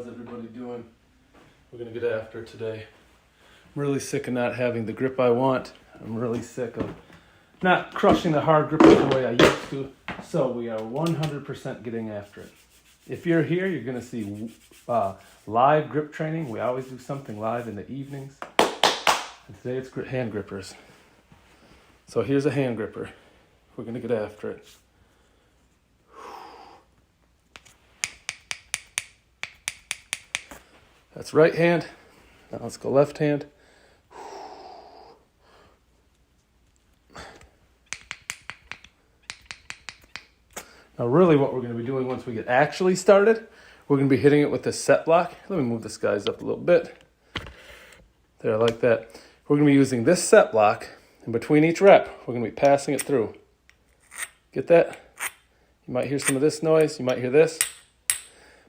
How's everybody doing? We're gonna get after it today. I'm really sick of not having the grip I want. I'm really sick of not crushing the hard grip the way I used to. So we are 100% getting after it. If you're here, you're gonna see live grip training. We always do something live in the evenings. And today it's hand grippers. So here's a hand gripper. We're gonna get after it. That's right hand. Now let's go left hand. Now really what we're going to be doing once we get actually started, we're going to be hitting it with this set block. Let me move this guys up a little bit. There, like that. We're going to be using this set block, and between each rep, we're going to be passing it through. Get that? You might hear some of this noise. You might hear this.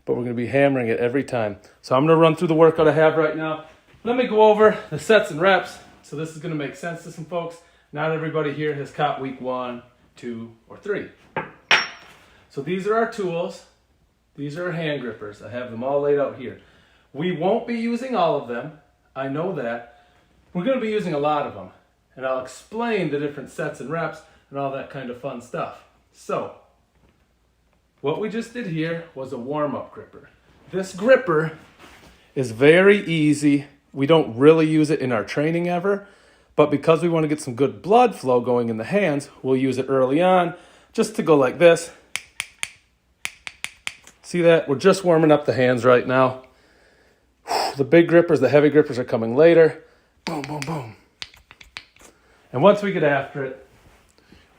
But we're going to be hammering it every time. So I'm going to run through the workout I have right now. Let me go over the sets and reps. So this is going to make sense to some folks. Not everybody here has caught week 1, 2, or 3. So these are our tools. These are our hand grippers. I have them all laid out here. We won't be using all of them. I know that. We're going to be using a lot of them. And I'll explain the different sets and reps and all that kind of fun stuff. So what we just did here was a warm-up gripper. This gripper is very easy. We don't really use it in our training ever, but because we want to get some good blood flow going in the hands, we'll use it early on just to go like this. See that? We're just warming up the hands right now. The big grippers, the heavy grippers are coming later. Boom, boom, boom. And once we get after it,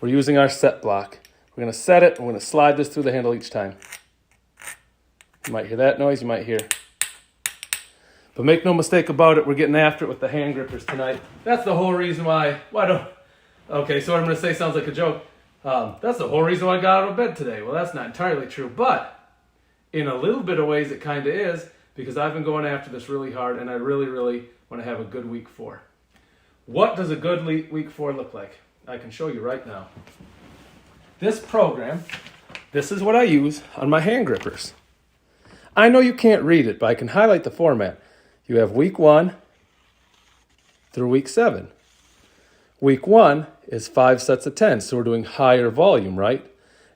we're using our set block. We're going to set it, and we're going to slide this through the handle each time. You might hear that noise, you might hear. But make no mistake about it, we're getting after it with the hand grippers tonight. That's the whole reason why okay, so what I'm going to say sounds like a joke. That's the whole reason why I got out of bed today. Well, that's not entirely true, but in a little bit of ways it kind of is, because I've been going after this really hard, and I really, really want to have a good week 4. What does a good week 4 look like? I can show you right now. This program, this is what I use on my hand grippers. I know you can't read it, but I can highlight the format. You have week 1 through week 7. Week 1 is 5 sets of 10, so we're doing higher volume, right?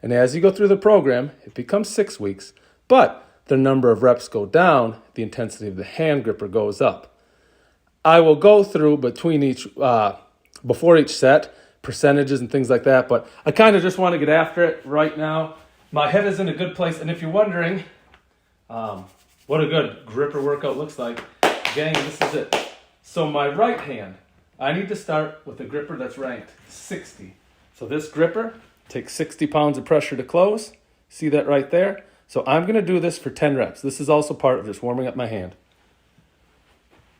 And as you go through the program, it becomes 6 weeks, but the number of reps go down, the intensity of the hand gripper goes up. I will go through between before each set, percentages and things like that, but I kind of just want to get after it right now. My head is in a good place, and if you're wondering what a good gripper workout looks like, gang, this is it. So my right hand, I need to start with a gripper that's ranked 60. So this gripper takes 60 pounds of pressure to close. See that right there? So I'm going to do this for 10 reps. This is also part of just warming up my hand.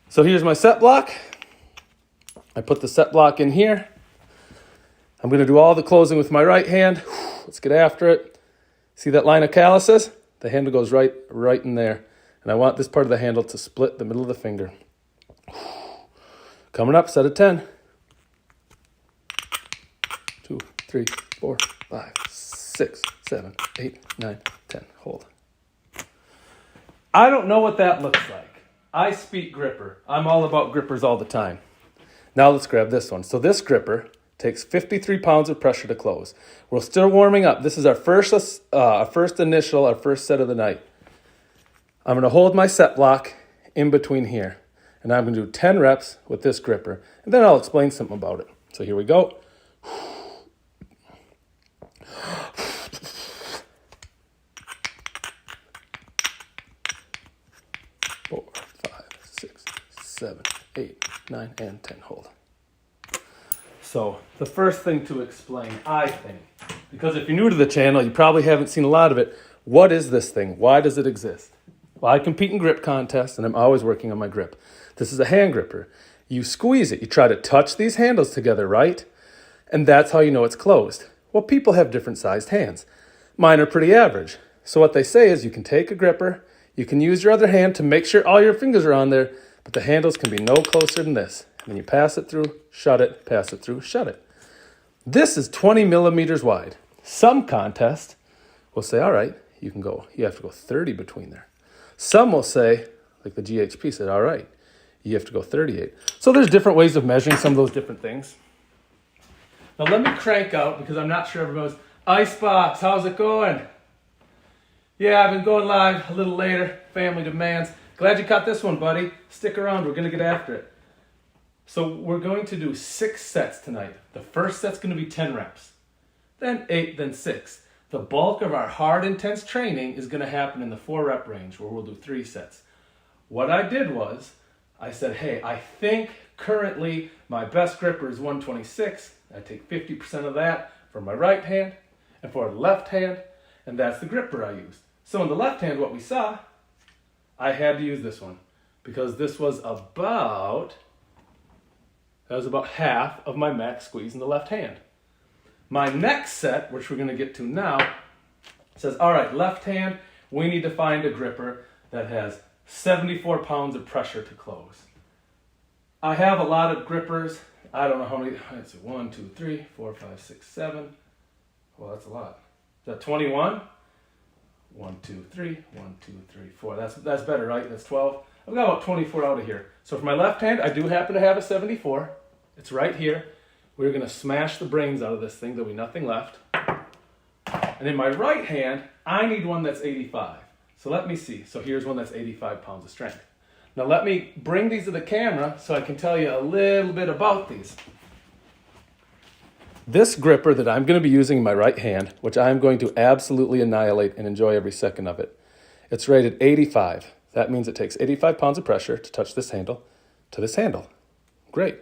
So here's my set block. I put the set block in here. I'm going to do all the closing with my right hand. Let's get after it. See that line of calluses? The handle goes right in there. And I want this part of the handle to split the middle of the finger. Coming up, set of 10. 2, 3, 4, 5, 6, 7, 8, 9, 10. Hold. I don't know what that looks like. I speak gripper. I'm all about grippers all the time. Now let's grab this one. So this gripper takes 53 pounds of pressure to close. We're still warming up. This is our first set of the night. I'm going to hold my set block in between here. And I'm going to do 10 reps with this gripper. And then I'll explain something about it. So here we go. 4, 5, 6, 7, 8, 9, and 10. Hold. So the first thing to explain, I think, because if you're new to the channel, you probably haven't seen a lot of it. What is this thing? Why does it exist? Well, I compete in grip contests, and I'm always working on my grip. This is a hand gripper. You squeeze it. You try to touch these handles together, right? And that's how you know it's closed. Well, people have different sized hands. Mine are pretty average. So what they say is you can take a gripper, you can use your other hand to make sure all your fingers are on there, but the handles can be no closer than this. And then you pass it through, shut it, pass it through, shut it. This is 20 millimeters wide. Some contests will say, all right, you have to go 30 between there. Some will say, like the GHP said, all right, you have to go 38. So there's different ways of measuring some of those different things. Now let me crank out, because I'm not sure everyone knows. Icebox, how's it going? Yeah, I've been going live a little later. Family demands. Glad you caught this one, buddy. Stick around. We're going to get after it. So we're going to do 6 sets tonight. The first set's going to be 10 reps. Then 8, then 6. The bulk of our hard, intense training is going to happen in the 4 rep range, where we'll do 3 sets. What I did was, I said, hey, I think currently my best gripper is 126. I take 50% of that for my right hand and for the left hand, and that's the gripper I used. So in the left hand, what we saw, I had to use this one because this was about half of my max squeeze in the left hand. My next set, which we're going to get to now, says, all right, left hand, we need to find a gripper that has 74 pounds of pressure to close. I have a lot of grippers. I don't know how many. It's 1, 2, 3, 4, 5, 6, 7. Well, that's a lot. Is that 21? 1, 2, 3, 1, 2, 3, 4. That's better, right? That's 12. I've got about 24 out of here. So for my left hand, I do happen to have a 74. It's right here. We're going to smash the brains out of this thing. There'll be nothing left. And in my right hand, I need one that's 85. So let me see. So here's one that's 85 pounds of strength. Now let me bring these to the camera so I can tell you a little bit about these. This gripper that I'm going to be using in my right hand, which I'm going to absolutely annihilate and enjoy every second of it, it's rated 85. That means it takes 85 pounds of pressure to touch this handle to this handle. Great.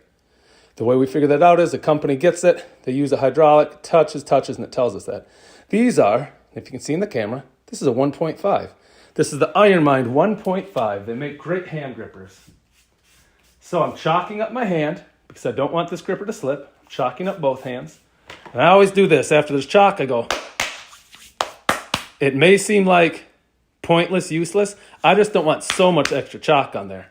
The way we figure that out is the company gets it, they use a hydraulic, touches, and it tells us that. These are, if you can see in the camera, this is a 1.5. This is the IronMind 1.5. They make great hand grippers. So I'm chalking up my hand because I don't want this gripper to slip. I'm chalking up both hands. And I always do this. After there's chalk, I go. It may seem like pointless, useless. I just don't want so much extra chalk on there.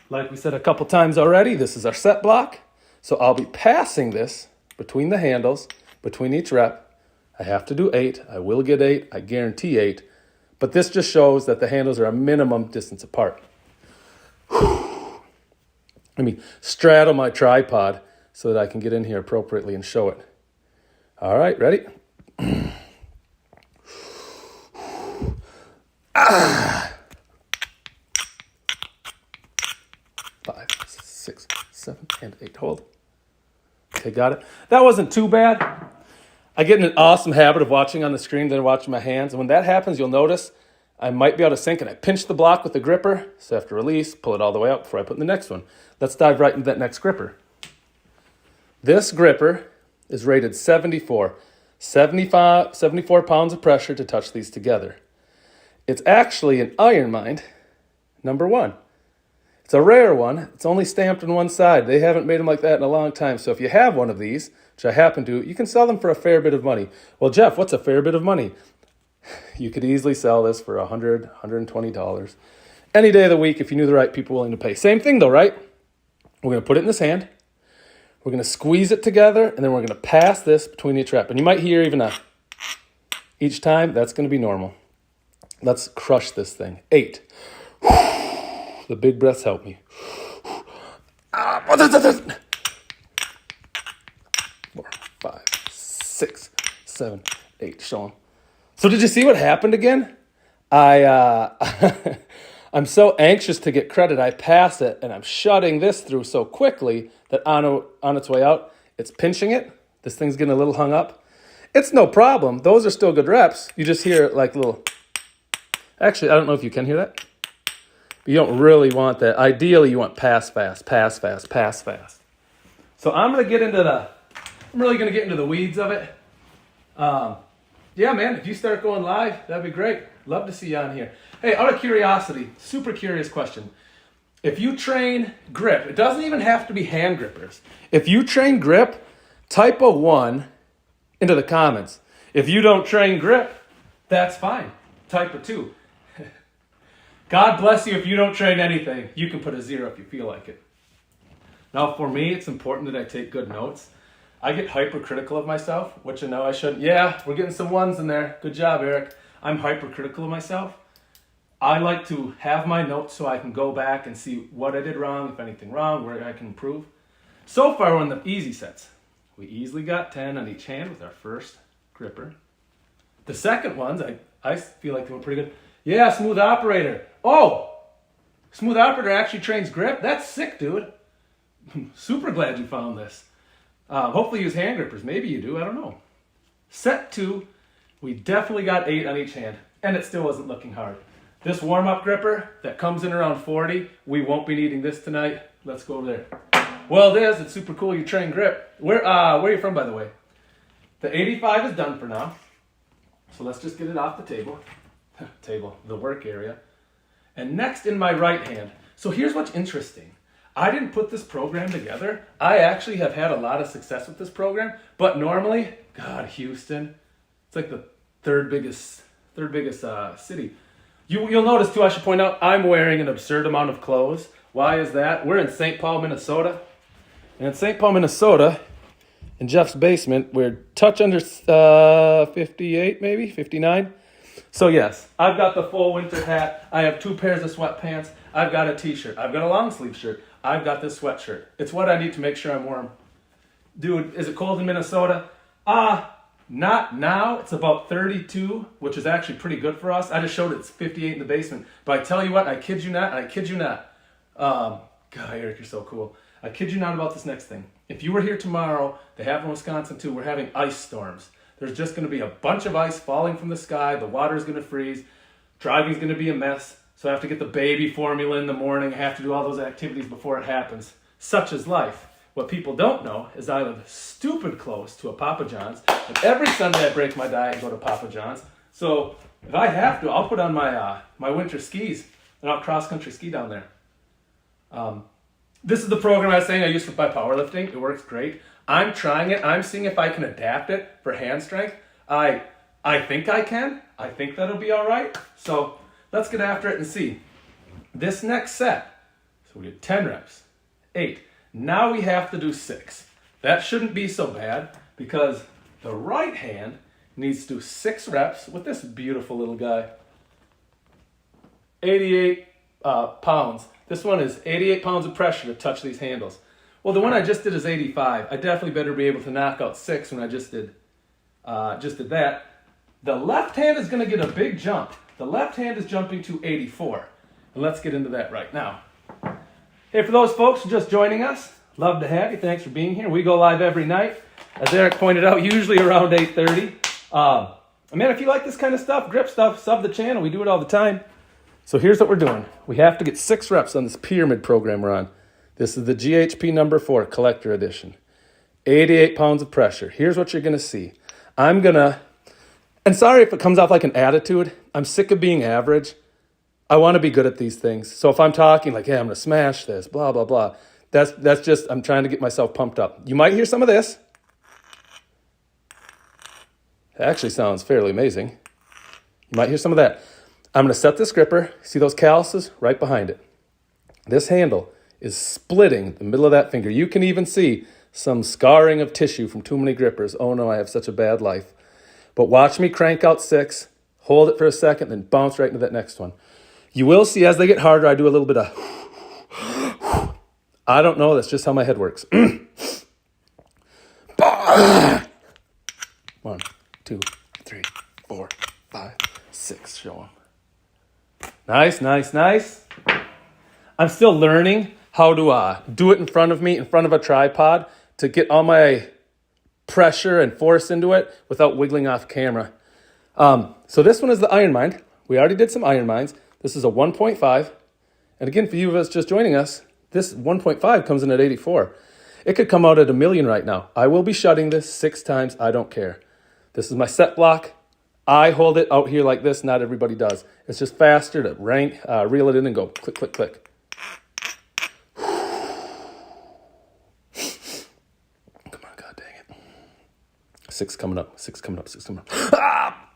Like we said a couple times already, this is our set block. So I'll be passing this between the handles, between each rep. I have to do 8. I will get 8. I guarantee 8. But this just shows that the handles are a minimum distance apart. Let me straddle my tripod so that I can get in here appropriately and show it. All right, ready? 5, 6, 7, and 8. Hold. Okay, got it. That wasn't too bad. I get in an awesome habit of watching on the screen, then watching my hands. And when that happens, you'll notice I might be out of sync and I pinch the block with the gripper. So I have to release, pull it all the way up before I put in the next one. Let's dive right into that next gripper. This gripper is rated 74. 74 pounds of pressure to touch these together. It's actually an IronMind number 1. It's a rare one. It's only stamped on one side. They haven't made them like that in a long time. So if you have one of these, which I happen to, you can sell them for a fair bit of money. Well, Jeff, what's a fair bit of money? You could easily sell this for $100, $120. Any day of the week if you knew the right people willing to pay. Same thing though, right? We're going to put it in this hand. We're going to squeeze it together, and then we're going to pass this between each rep. And you might hear even a each time. That's going to be normal. Let's crush this thing. 8. The big breaths help me. 4, 5, 6, 7, 8. Show them. So did you see what happened again? I'm so anxious to get credit. I pass it, and I'm shutting this through so quickly that on its way out, it's pinching it. This thing's getting a little hung up. It's no problem. Those are still good reps. You just hear like little... Actually, I don't know if you can hear that. But you don't really want that. Ideally, you want pass fast, pass fast, pass fast. So I'm really going to get into the weeds of it. Yeah, man, if you start going live, that'd be great. Love to see you on here. Hey, out of curiosity, super curious question. If you train grip, it doesn't even have to be hand grippers. If you train grip, type a 1 into the comments. If you don't train grip, that's fine. Type a 2. God bless you if you don't train anything. You can put a 0 if you feel like it. Now, for me, it's important that I take good notes. I get hypercritical of myself, which I know I shouldn't. Yeah, we're getting some 1s in there. Good job, Eric. I'm hypercritical of myself. I like to have my notes so I can go back and see what I did wrong, if anything wrong, where I can improve. So far, we're on the easy sets. We easily got 10 on each hand with our first gripper. The second ones, I feel like they went pretty good. Yeah, Smooth Operator. Oh, Smooth Operator actually trains grip. That's sick, dude. Super glad you found this. Hopefully you use hand grippers. Maybe you do, I don't know. Set 2, we definitely got 8 on each hand, and it still wasn't looking hard. This warm-up gripper that comes in around 40, we won't be needing this tonight. Let's go over there. Well, it is. It's super cool you train grip. Where are you from, by the way? The 85 is done for now. So let's just get it off the table. The work area. And next in my right hand. So here's what's interesting. I didn't put this program together. I actually have had a lot of success with this program. But normally, God, Houston, it's like the third biggest city. You'll notice too, I should point out, I'm wearing an absurd amount of clothes. Why is that? We're in St. Paul, Minnesota. And in St. Paul, Minnesota, in Jeff's basement, we're touch under 58, maybe 59. So yes, I've got the full winter hat. I have 2 pairs of sweatpants. I've got a t-shirt. I've got a long sleeve shirt. I've got this sweatshirt. It's what I need to make sure I'm warm. Dude, is it cold in Minnesota? Not now. It's about 32, which is actually pretty good for us. I just showed it's 58 in the basement. But I tell you what, I kid you not. God, Eric, you're so cool. I kid you not about this next thing. If you were here tomorrow, they have in Wisconsin too, we're having ice storms. There's just going to be a bunch of ice falling from the sky. The water's going to freeze. Driving's going to be a mess. So I have to get the baby formula in the morning. I have to do all those activities before it happens. Such is life. What people don't know is I live stupid close to a Papa John's. And every Sunday I break my diet and go to Papa John's. So if I have to, I'll put on my winter skis and I'll cross-country ski down there. This is the program I was saying I use for my powerlifting. It works great. I'm trying it. I'm seeing if I can adapt it for hand strength. I think I can. I think that'll be all right. So let's get after it and see. This next set, so we did 10 reps, 8. Now we have to do 6. That shouldn't be so bad because the right hand needs to do 6 reps with this beautiful little guy. 88 pounds. This one is 88 pounds of pressure to touch these handles. Well, the one I just did is 85. I definitely better be able to knock out 6 when I just did that. The left hand is going to get a big jump. The left hand is jumping to 84. And let's get into that right now. Hey, for those folks just joining us, love to have you. Thanks for being here. We go live every night. As Eric pointed out, usually around 8:30. Man, if you like this kind of stuff, grip stuff, sub the channel. We do it all the time. So here's what we're doing. We have to get 6 reps on this pyramid program we're on. This is the GHP number 4 collector edition. 88 pounds of pressure. Here's what you're going to see. And sorry if it comes off like an attitude. I'm sick of being average. I want to be good at these things. So if I'm talking like, hey, I'm going to smash this, blah, blah, blah. That's just, I'm trying to get myself pumped up. You might hear some of this. It actually sounds fairly amazing. You might hear some of that. I'm going to set this gripper. See those calluses right behind it. This handle is splitting the middle of that finger. You can even see some scarring of tissue from too many grippers. Oh no, I have such a bad life. But watch me crank out 6, hold it for a second, then bounce right into that next one. You will see as they get harder, I do a little bit of I don't know, that's just how my head works. 1, 2, 3, 4, 5, 6. Show them. Nice, nice, nice. I'm still learning how to do it in front of me, in front of a tripod, to get all my pressure and force into it without wiggling off camera. So this one is the Iron Mind. We already did some Iron Minds. This is a 1.5. And again, for you of us just joining us, this 1.5 comes in at 84. It could come out at 1,000,000 right now. I will be shutting this 6 times. I don't care. This is my set block. I hold it out here like this. Not everybody does. It's just faster to reel it in and go click, click, click. Come on, God dang it. 6 coming up, 6 coming up, 6 coming up. Ah!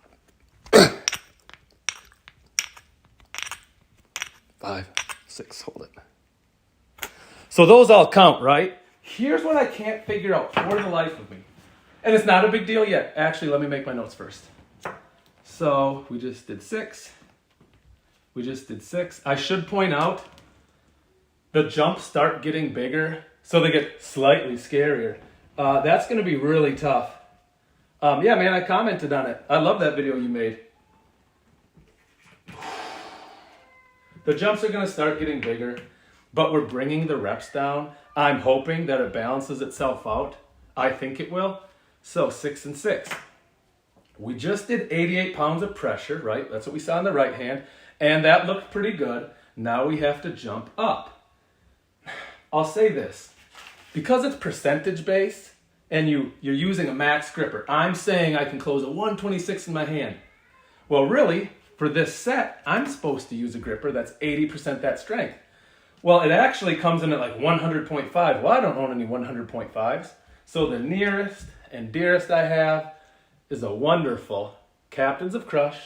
5, 6, hold it. So those all count, right? Here's what I can't figure out for the life of me. And it's not a big deal yet. Actually, let me make my notes first. So we just did 6. We just did 6. I should point out, the jumps start getting bigger, so they get slightly scarier. That's going to be really tough. Yeah, man, I commented on it. I love that video you made. The jumps are going to start getting bigger, but we're bringing the reps down. I'm hoping that it balances itself out. I think it will. So 6 and 6. We just did 88 pounds of pressure, right? That's what we saw on the right hand. And that looked pretty good. Now we have to jump up. I'll say this. Because it's percentage based and you're using a max gripper, I'm saying I can close a 126 in my hand. Well, really, for this set, I'm supposed to use a gripper that's 80% that strength. Well, it actually comes in at like 100.5. Well, I don't own any 100.5s. So the nearest and dearest I have is a wonderful Captains of Crush,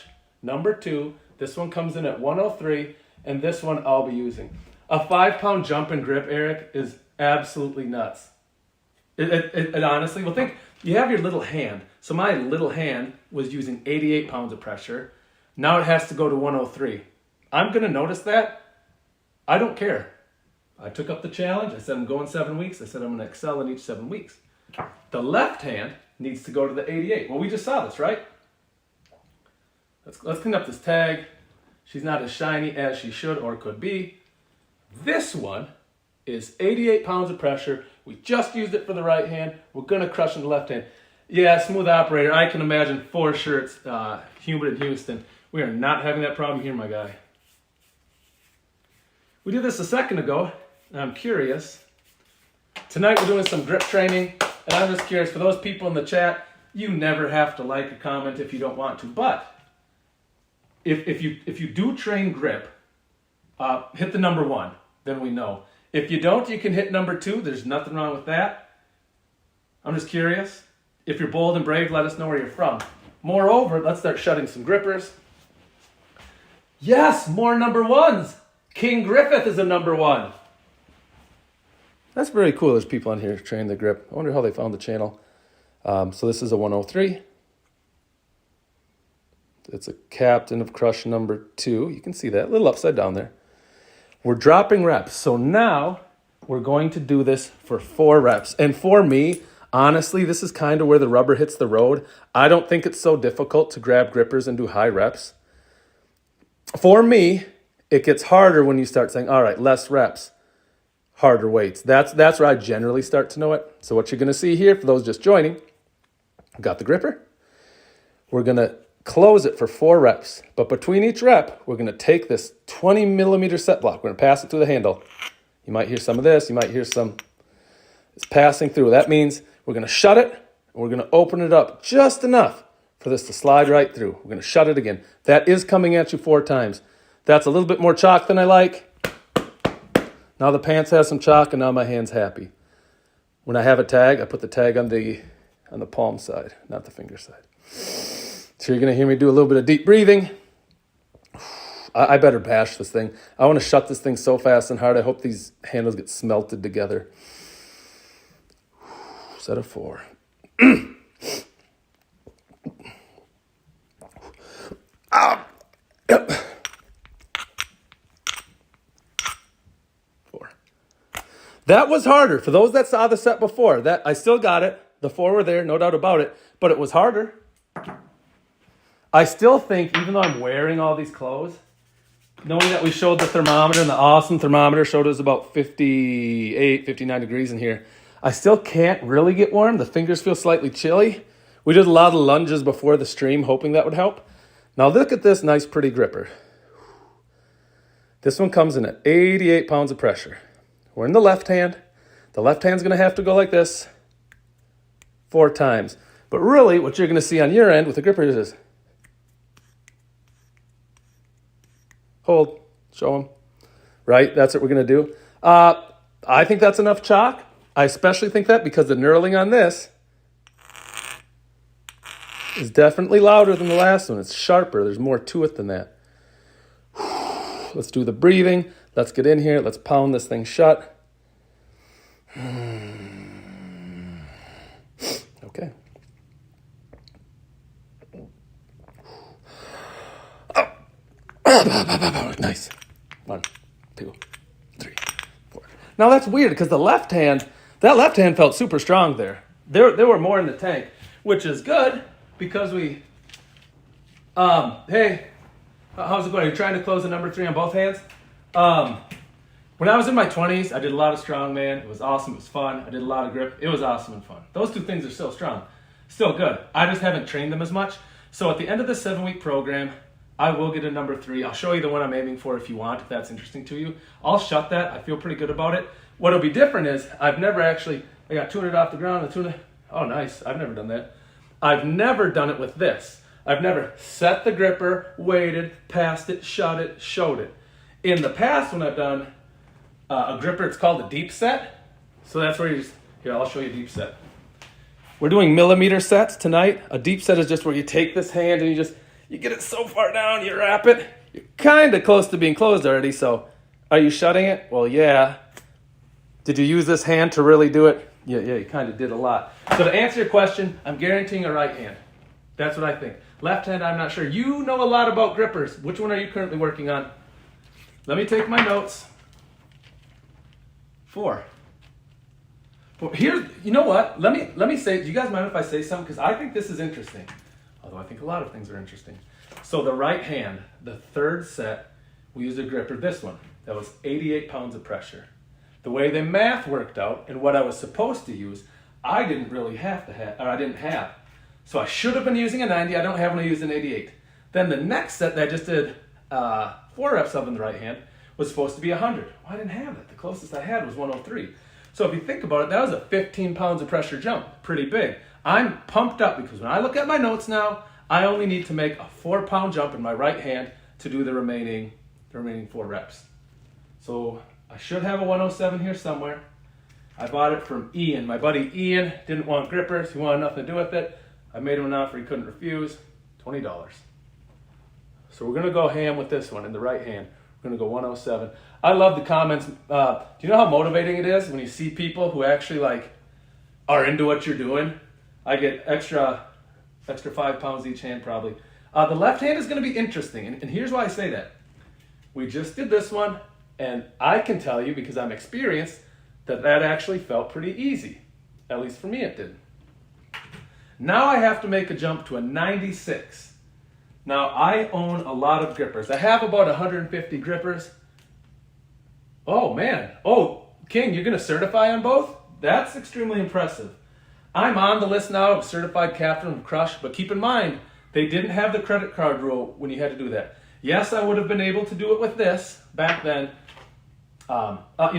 number 2. This one comes in at 103, and this one I'll be using. A 5-pound jump and grip, Eric, is absolutely nuts. It honestly, well, think, you have your little hand. So my little hand was using 88 pounds of pressure. Now it has to go to 103. I'm going to notice that. I don't care. I took up the challenge. I said I'm going 7 weeks. I said I'm going to excel in each 7 weeks. The left hand needs to go to the 88. Well, we just saw this, right? Let's clean up this tag. She's not as shiny as she should or could be. This one is 88 pounds of pressure. We just used it for the right hand. We're going to crush in the left hand. Yeah, smooth operator. I can imagine for sure it's humid in Houston. We are not having that problem here, my guy. We did this a second ago, and I'm curious. Tonight we're doing some grip training, and I'm just curious, for those people in the chat, you never have to like or comment if you don't want to, but if you do train grip, hit the number 1, then we know. If you don't, you can hit number 2. There's nothing wrong with that. I'm just curious. If you're bold and brave, let us know where you're from. Moreover, let's start shutting some grippers. Yes, more number 1s. King Griffith is a number 1. That's very cool. There's people on here training the grip. I wonder how they found the channel. So this is a 103. It's a Captain of Crush number 2. You can see that, a little upside down there. We're dropping reps. So now we're going to do this for 4 reps. And for me, honestly, this is kind of where the rubber hits the road. I don't think it's so difficult to grab grippers and do high reps. For me, it gets harder when you start saying, all right, less reps, harder weights. That's where I generally start to know it. So what you're going to see here, for those just joining, got the gripper. We're going to close it for 4 reps. But between each rep, we're going to take this 20 millimeter set block. We're going to pass it through the handle. You might hear some of this. You might hear some. It's passing through. That means we're going to shut it. And we're going to open it up just enough for this to slide right through. We're going to shut it again. That is coming at you 4 times. That's a little bit more chalk than I like. Now the pants have some chalk, and now my hand's happy. When I have a tag, I put the tag on the palm side, not the finger side. So you're going to hear me do a little bit of deep breathing. I better bash this thing. I want to shut this thing so fast and hard. I hope these handles get smelted together. Set of 4. 4. That was harder. For those that saw the set before, that I still got it. The 4 were there, no doubt about it. But it was harder. I still think, even though I'm wearing all these clothes, knowing that we showed the thermometer, and the awesome thermometer showed us about 58, 59 degrees in here, I still can't really get warm. The fingers feel slightly chilly. We did a lot of lunges before the stream, hoping that would help. Now look at this nice, pretty gripper. This one comes in at 88 pounds of pressure. We're in the left hand. The left hand's going to have to go like this 4 times. But really, what you're going to see on your end with the gripper is this. Hold. Show them. Right? That's what we're going to do. I think that's enough chalk. I especially think that because the knurling on this is definitely louder than the last one. It's sharper. There's more to it than that. Let's do the breathing. Let's get in here. Let's pound this thing shut. Okay. Nice. 1, 2, 3, 4. Now that's weird because that left hand felt super strong there. There were more in the tank, which is good because we. Hey, how's it going? Are you trying to close the number 3 on both hands? When I was in my 20s, I did a lot of strongman. It was awesome. It was fun. I did a lot of grip. It was awesome and fun. Those 2 things are still strong, still good. I just haven't trained them as much. So at the end of the 7-week program, I will get a number 3. I'll show you the one I'm aiming for if you want, if that's interesting to you. I'll shut that. I feel pretty good about it. What'll be different is I got 200 off the ground and 200. Oh, nice. I've never done that. I've never done it with this. I've never set the gripper, waited, passed it, shut it, showed it. In the past, when I've done a gripper, it's called a deep set. So that's where here, I'll show you a deep set. We're doing millimeter sets tonight. A deep set is just where you take this hand and you get it so far down, you wrap it. You're kind of close to being closed already, so are you shutting it? Well, yeah. Did you use this hand to really do it? Yeah, you kind of did a lot. So to answer your question, I'm guaranteeing a right hand. That's what I think. Left hand, I'm not sure. You know a lot about grippers. Which one are you currently working on? Let me take my notes. 4. Well, here, you know what? Let me say, do you guys mind if I say something? Because I think this is interesting. Although I think a lot of things are interesting. So the right hand, the 3rd set, we used a gripper, this one. That was 88 pounds of pressure. The way the math worked out and what I was supposed to use, I didn't really have to have, or I didn't have. So I should have been using a 90. I don't have when I used an 88. Then the next set that I just did 4 reps of in the right hand was supposed to be 100. Well, I didn't have it. The closest I had was 103. So if you think about it, that was a 15 pounds of pressure jump. Pretty big. I'm pumped up because when I look at my notes now, I only need to make a 4-pound jump in my right hand to do the remaining 4 reps. So I should have a 107 here somewhere. I bought it from Ian. My buddy Ian didn't want grippers. He wanted nothing to do with it. I made him an offer he couldn't refuse. $20. So we're going to go ham with this one in the right hand. We're going to go 107. I love the comments. Do you know how motivating it is when you see people who actually are into what you're doing? I get extra 5 pounds each hand probably. The left hand is going to be interesting. And here's why I say that. We just did this one. And I can tell you, because I'm experienced, that actually felt pretty easy. At least for me it did. Now I have to make a jump to a 96. Now I own a lot of grippers. I have about 150 grippers. Oh man. Oh, King, you're going to certify on both? That's extremely impressive. I'm on the list now of certified captain of Crush, but keep in mind, they didn't have the credit card rule when you had to do that. Yes, I would have been able to do it with this back then. You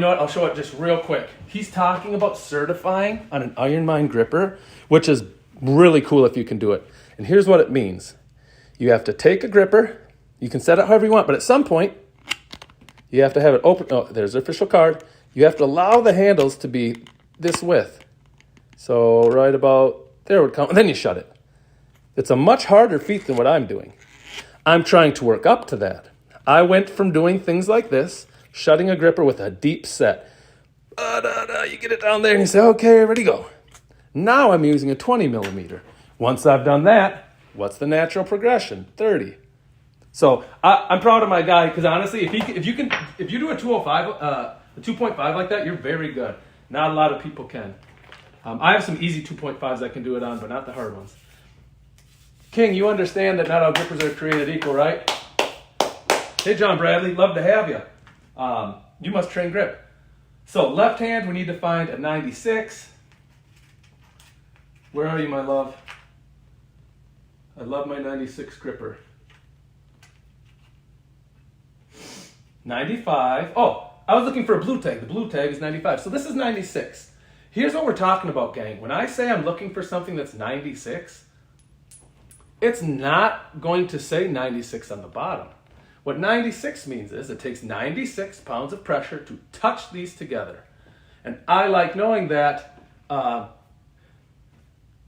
know what? I'll show it just real quick. He's talking about certifying on an Iron Mind gripper, which is really cool if you can do it. And here's what it means. You have to take a gripper. You can set it however you want, but at some point, you have to have it open. Oh, there's the official card. You have to allow the handles to be this width. So right about there would come, and then you shut it. It's a much harder feat than what I'm doing. I'm trying to work up to that. I went from doing things like this, shutting a gripper with a deep set. You get it down there and you say, okay, ready, go. Now I'm using a 20 millimeter. Once I've done that, what's the natural progression? 30. So I'm proud of my guy because honestly, if you do a 205, a 2.5 like that, you're very good. Not a lot of people can. I have some easy 2.5s I can do it on, but not the hard ones. King, you understand that not all grippers are created equal, right? Hey, John Bradley, love to have you. You must train grip. So left hand, we need to find a 96. Where are you, my love? I love my 96 gripper. 95. Oh, I was looking for a blue tag. The blue tag is 95. So this is 96. Here's what we're talking about, gang. When I say I'm looking for something that's 96, it's not going to say 96 on the bottom. What 96 means is it takes 96 pounds of pressure to touch these together. And I like knowing that.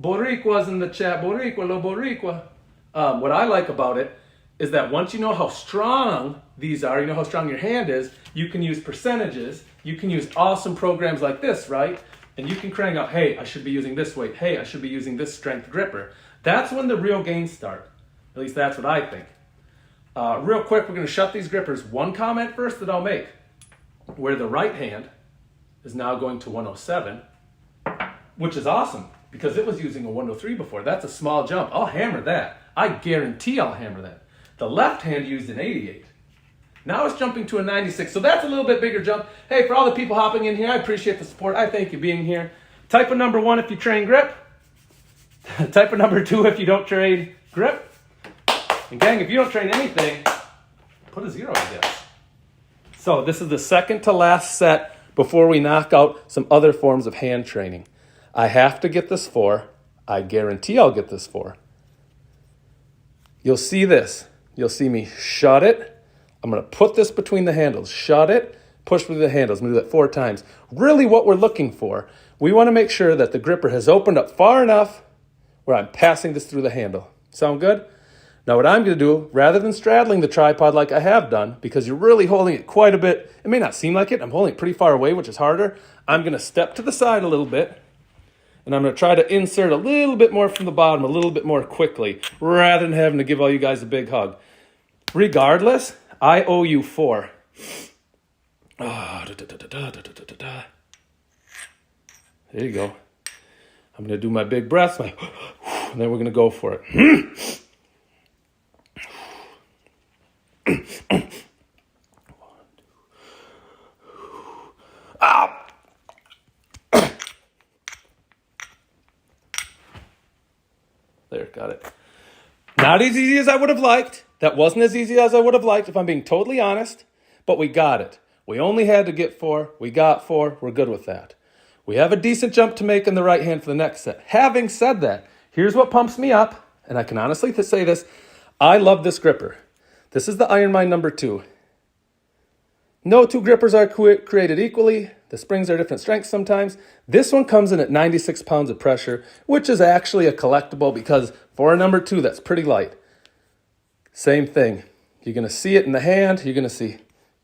Boricua's in the chat. Boricua, lo Boricua. What I like about it is that once you know how strong these are, you know how strong your hand is, you can use percentages. You can use awesome programs like this, right? And you can crank out, hey, I should be using this weight. Hey, I should be using this strength gripper. That's when the real gains start. At least that's what I think. Real quick, we're going to shut these grippers. One comment first that I'll make, where the right hand is now going to 107, which is awesome because it was using a 103 before. That's a small jump. I'll hammer that. I guarantee I'll hammer that. The left hand used an 88. Now it's jumping to a 96, so that's a little bit bigger jump. Hey, for all the people hopping in here, I appreciate the support. I thank you being here. Type a number 1 if you train grip. Type a number 2 if you don't train grip. And gang, if you don't train anything, put a 0, I guess. So this is the second to last set before we knock out some other forms of hand training. I have to get this 4. I guarantee I'll get this 4. You'll see this. You'll see me shut it. I'm going to put this between the handles. Shut it, push through the handles. I'm going to do that 4 times. Really what we're looking for, we want to make sure that the gripper has opened up far enough where I'm passing this through the handle. Sound good? Now what I'm going to do, rather than straddling the tripod like I have done, because you're really holding it quite a bit, it may not seem like it, I'm holding it pretty far away, which is harder. I'm going to step to the side a little bit, and I'm going to try to insert a little bit more from the bottom, a little bit more quickly, rather than having to give all you guys a big hug. Regardless, I owe you 4. There you go. I'm going to do my big breaths, and then we're going to go for it. There, got it. Not as easy as I would have liked. That wasn't as easy as I would have liked, if I'm being totally honest, but we got it. We only had to get 4. We got 4. We're good with that. We have a decent jump to make in the right hand for the next set. Having said that, here's what pumps me up, and I can honestly say this. I love this gripper. This is the Ironmind number 2. No 2 grippers are created equally. The springs are different strengths sometimes. This one comes in at 96 pounds of pressure, which is actually a collectible because for a number 2, that's pretty light. Same thing. You're going to see it in the hand. You're going to see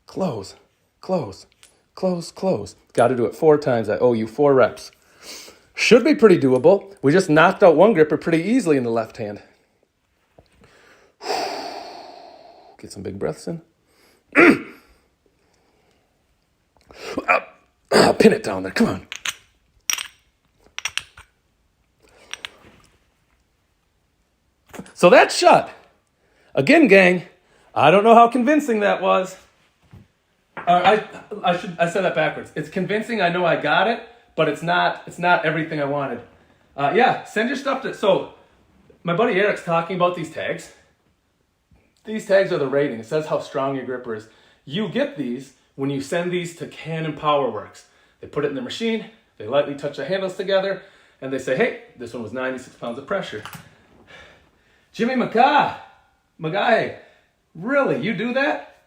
close, close, close, close. Got to do it 4 times. I owe you 4 reps. Should be pretty doable. We just knocked out one gripper pretty easily in the left hand. Get some big breaths in. Pin it down there. Come on. So that's shut. Again, gang, I don't know how convincing that was. I said that backwards. It's convincing. I know I got it, but it's not everything I wanted. Yeah, send your stuff to. So, my buddy Eric's talking about these tags. These tags are the rating. It says how strong your gripper is. You get these when you send these to Cannon Powerworks. They put it in their machine. They lightly touch the handles together, and they say, "Hey, this one was 96 pounds of pressure." Jimmy Magai, really, you do that?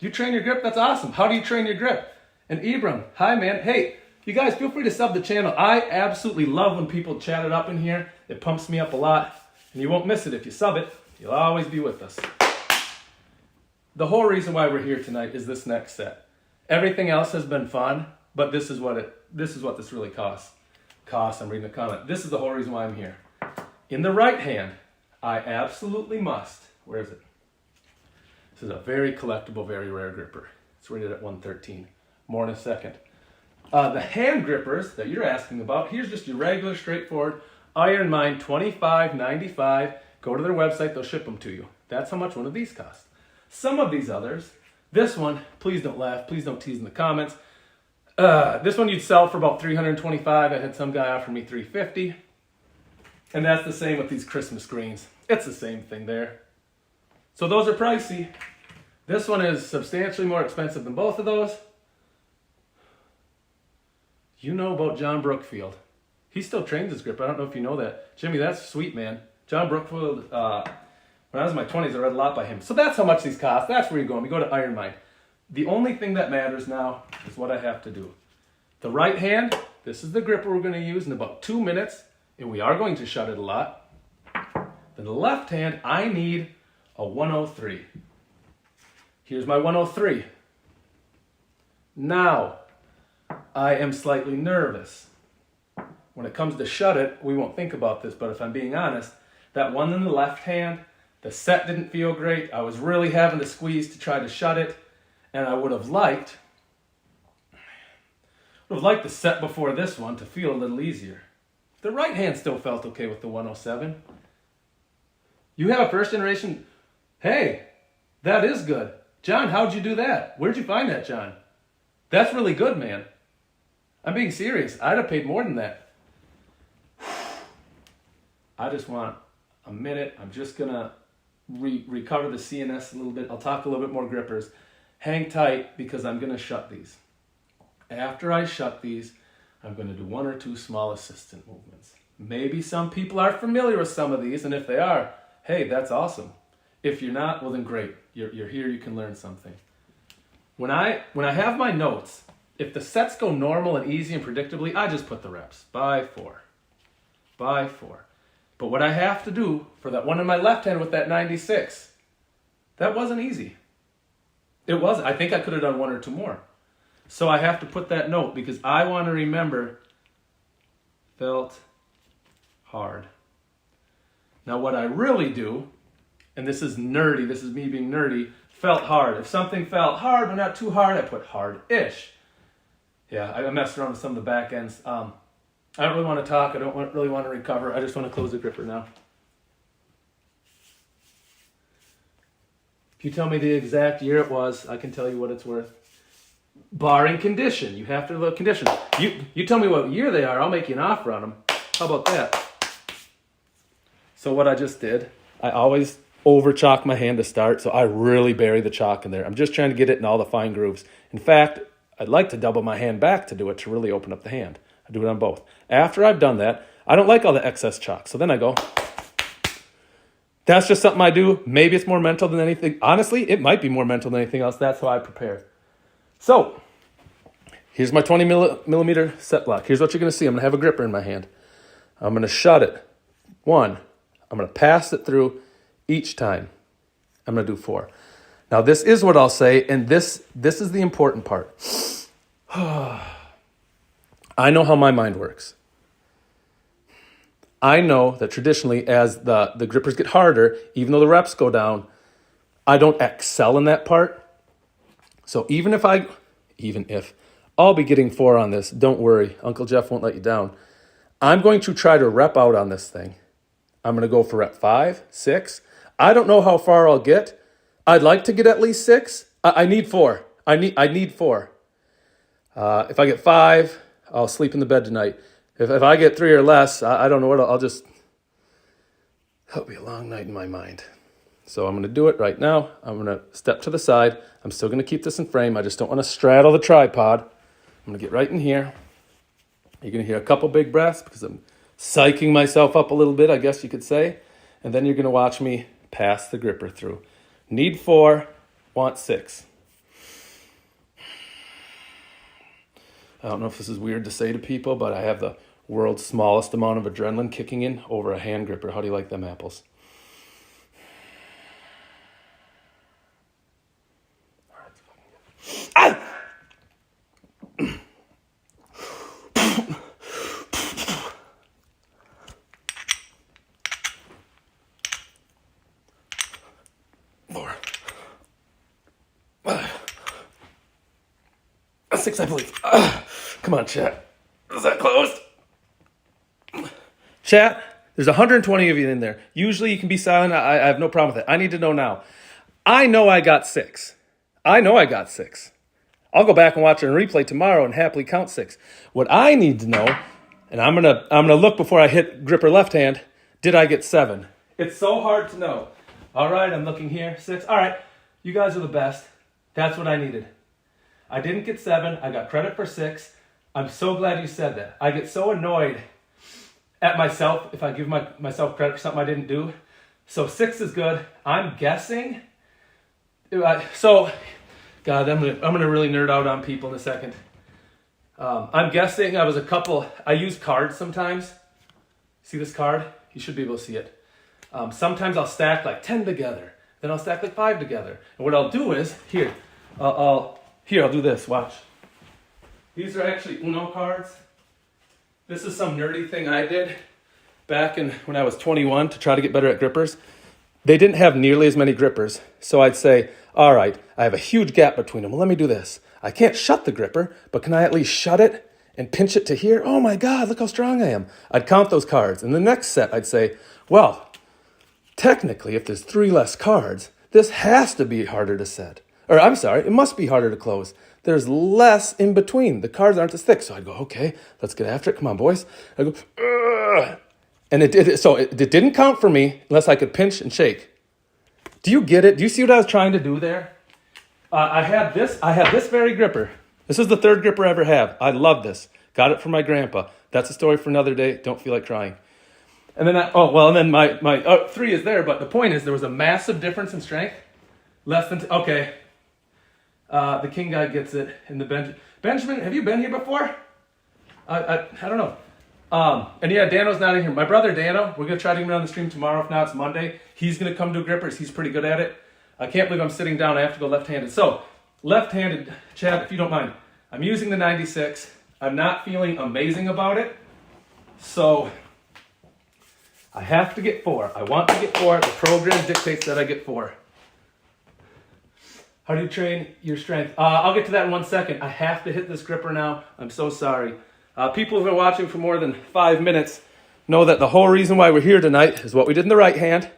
You train your grip? That's awesome. How do you train your grip? And Ibram, hi man. Hey, you guys feel free to sub the channel. I absolutely love when people chat it up in here. It pumps me up a lot. And you won't miss it if you sub it. You'll always be with us. The whole reason why we're here tonight is this next set. Everything else has been fun, but this is what this really costs. I'm reading the comment. This is the whole reason why I'm here. In the right hand, I absolutely must. Where is it? This is a very collectible, very rare gripper. It's rated at 113. More in a second. The hand grippers that you're asking about, here's just your regular, straightforward Ironmind 25.95. Go to their website, they'll ship them to you. That's how much one of these costs. Some of these others, this one, please don't laugh, please don't tease in the comments. This one you'd sell for about $325. I had some guy offer me $350. And that's the same with these Christmas greens. It's the same thing there. So those are pricey. This one is substantially more expensive than both of those. You know about John Brookfield. He still trains his grip. I don't know if you know that. Jimmy, that's sweet, man. John Brookfield, when I was in my 20s, I read a lot by him. So that's how much these cost. That's where you're going. We go to Ironmind. The only thing that matters now is what I have to do. The right hand, this is the gripper we're going to use in about 2 minutes, and we are going to shut it a lot. Then the left hand, I need a 103. Here's my 103. Now, I am slightly nervous. When it comes to shut it, we won't think about this, but if I'm being honest, that one in the left hand, The set didn't feel great. I was really having to squeeze to try to shut it. And I would have liked the set before this one to feel a little easier. The right hand still felt okay with the 107. You have a first generation. Hey, that is good. John, how'd you do that? Where'd you find that, John? That's really good, man. I'm being serious. I'd have paid more than that. I just want a minute. I'm just going to recover the CNS a little bit. I'll talk a little bit more grippers. Hang tight because I'm going to shut these. After I shut these, I'm going to do 1 or 2 small assistant movements. Maybe some people are familiar with some of these, and if they are, hey, that's awesome. If you're not, well then great. You're here, you can learn something. When I have my notes, if the sets go normal and easy and predictably, I just put the reps. By 4. But what I have to do for that one in my left hand with that 96, that wasn't easy. It wasn't. I think I could have done 1 or 2 more. So I have to put that note because I want to remember felt hard. Now what I really do, and this is nerdy, this is me being nerdy, felt hard. If something felt hard but not too hard, I put hard-ish. Yeah, I messed around with some of the back ends. I don't really want to talk. I don't really want to recover. I just want to close the gripper now. If you tell me the exact year it was, I can tell you what it's worth. Barring condition. You have to look condition. You tell me what year they are, I'll make you an offer on them. How about that? So what I just did, I always over chalk my hand to start, so I really bury the chalk in there. I'm just trying to get it in all the fine grooves. In fact, I'd like to double my hand back to do it to really open up the hand. I do it on both. After I've done that, I don't like all the excess chalk, so then I go. That's just something I do. Maybe it's more mental than anything. Honestly, it might be more mental than anything else. That's how I prepare. So, here's my 20 millimeter set block. Here's what you're going to see. I'm going to have a gripper in my hand. I'm going to shut it. 1. I'm going to pass it through each time. I'm going to do 4. Now, this is what I'll say, and this is the important part. I know how my mind works. I know that traditionally, as the grippers get harder, even though the reps go down, I don't excel in that part. So even if I'll be getting 4 on this, don't worry, Uncle Jeff won't let you down. I'm going to try to rep out on this thing. I'm going to go for rep 5, 6. I don't know how far I'll get. I'd like to get at least 6. I need 4. I need 4. If I get 5, I'll sleep in the bed tonight. If I get 3 or less, I don't know what that'll be a long night in my mind. So I'm going to do it right now. I'm going to step to the side. I'm still going to keep this in frame. I just don't want to straddle the tripod. I'm going to get right in here. You're going to hear a couple big breaths because I'm psyching myself up a little bit, I guess you could say. And then you're going to watch me pass the gripper through. Need 4, want 6. I don't know if this is weird to say to people, but I have the world's smallest amount of adrenaline kicking in over a hand gripper. How do you like them apples? Four. 6, I believe. Come on, chat. Is that closed? Chat, there's 120 of you in there. Usually you can be silent. I have no problem with it. I need to know now. I know I got 6. I'll go back and watch it in replay tomorrow and happily count 6. What I need to know, and I'm gonna look before I hit gripper left hand, did I get 7? It's so hard to know. All right, I'm looking here. 6. All right, you guys are the best. That's what I needed. I didn't get 7. I got credit for 6. I'm so glad you said that. I get so annoyed at myself if I give myself credit for something I didn't do. So 6 is good. I'm guessing. God, I'm gonna really nerd out on people in a second. I'm guessing I use cards sometimes. See this card? You should be able to see it. Sometimes I'll stack like 10 together. Then I'll stack like 5 together. And what I'll do is, I'll do this, watch. These are actually Uno cards. This is some nerdy thing I did back when I was 21 to try to get better at grippers. they didn't have nearly as many grippers. So I'd say, all right, I have a huge gap between them. Well, let me do this. I can't shut the gripper, but can I at least shut it and pinch it to here? Oh my God, look how strong I am. I'd count those cards. In the next set, I'd say, well, technically, if there's 3 less cards, this has to be harder to set. Or I'm sorry, it must be harder to close. There's less in between. The cards aren't as thick. So I'd go, okay, let's get after it. Come on, boys. I go, ugh. And it did. So it didn't count for me unless I could pinch and shake. Do you get it? Do you see what I was trying to do there? I had this very gripper. This is the 3rd gripper I ever have. I love this. Got it from my grandpa. That's a story for another day. Don't feel like crying. And then my 3 is there. But the point is there was a massive difference in strength. Less than, okay. The king guy gets it in the Benjamin, have you been here before? I don't know. And yeah, Dano's not in here. My brother Dano, we're going to try to get him on the stream tomorrow. If not, it's Monday. He's going to come do grippers. He's pretty good at it. I can't believe I'm sitting down. I have to go left-handed. So, left-handed, Chad, if you don't mind. I'm using the 96. I'm not feeling amazing about it. So, I have to get 4. I want to get 4. The program dictates that I get 4. How do you train your strength? I'll get to that in 1 second. I have to hit this gripper now. I'm so sorry. People who've been watching for more than 5 minutes know that the whole reason why we're here tonight is what we did in the right hand.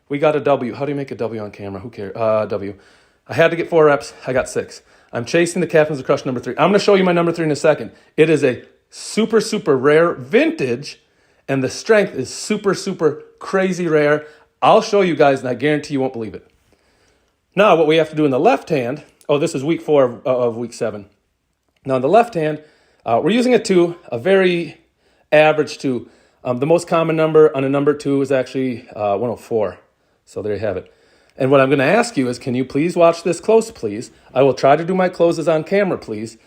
We got a W. How do you make a W on camera? Who cares? W. I had to get 4 reps. I got 6. I'm chasing the Captains of Crush number 3. I'm going to show you my number 3 in a second. It is a super, super rare vintage, and the strength is super, super crazy rare. I'll show you guys, and I guarantee you won't believe it. Now, what we have to do in the left hand, this is week 4 of week 7. Now, in the left hand, we're using a 2, a very average 2. The most common number on a number 2 is actually 104. So there you have it. And what I'm going to ask you is, can you please watch this close, please? I will try to do my closes on camera, please.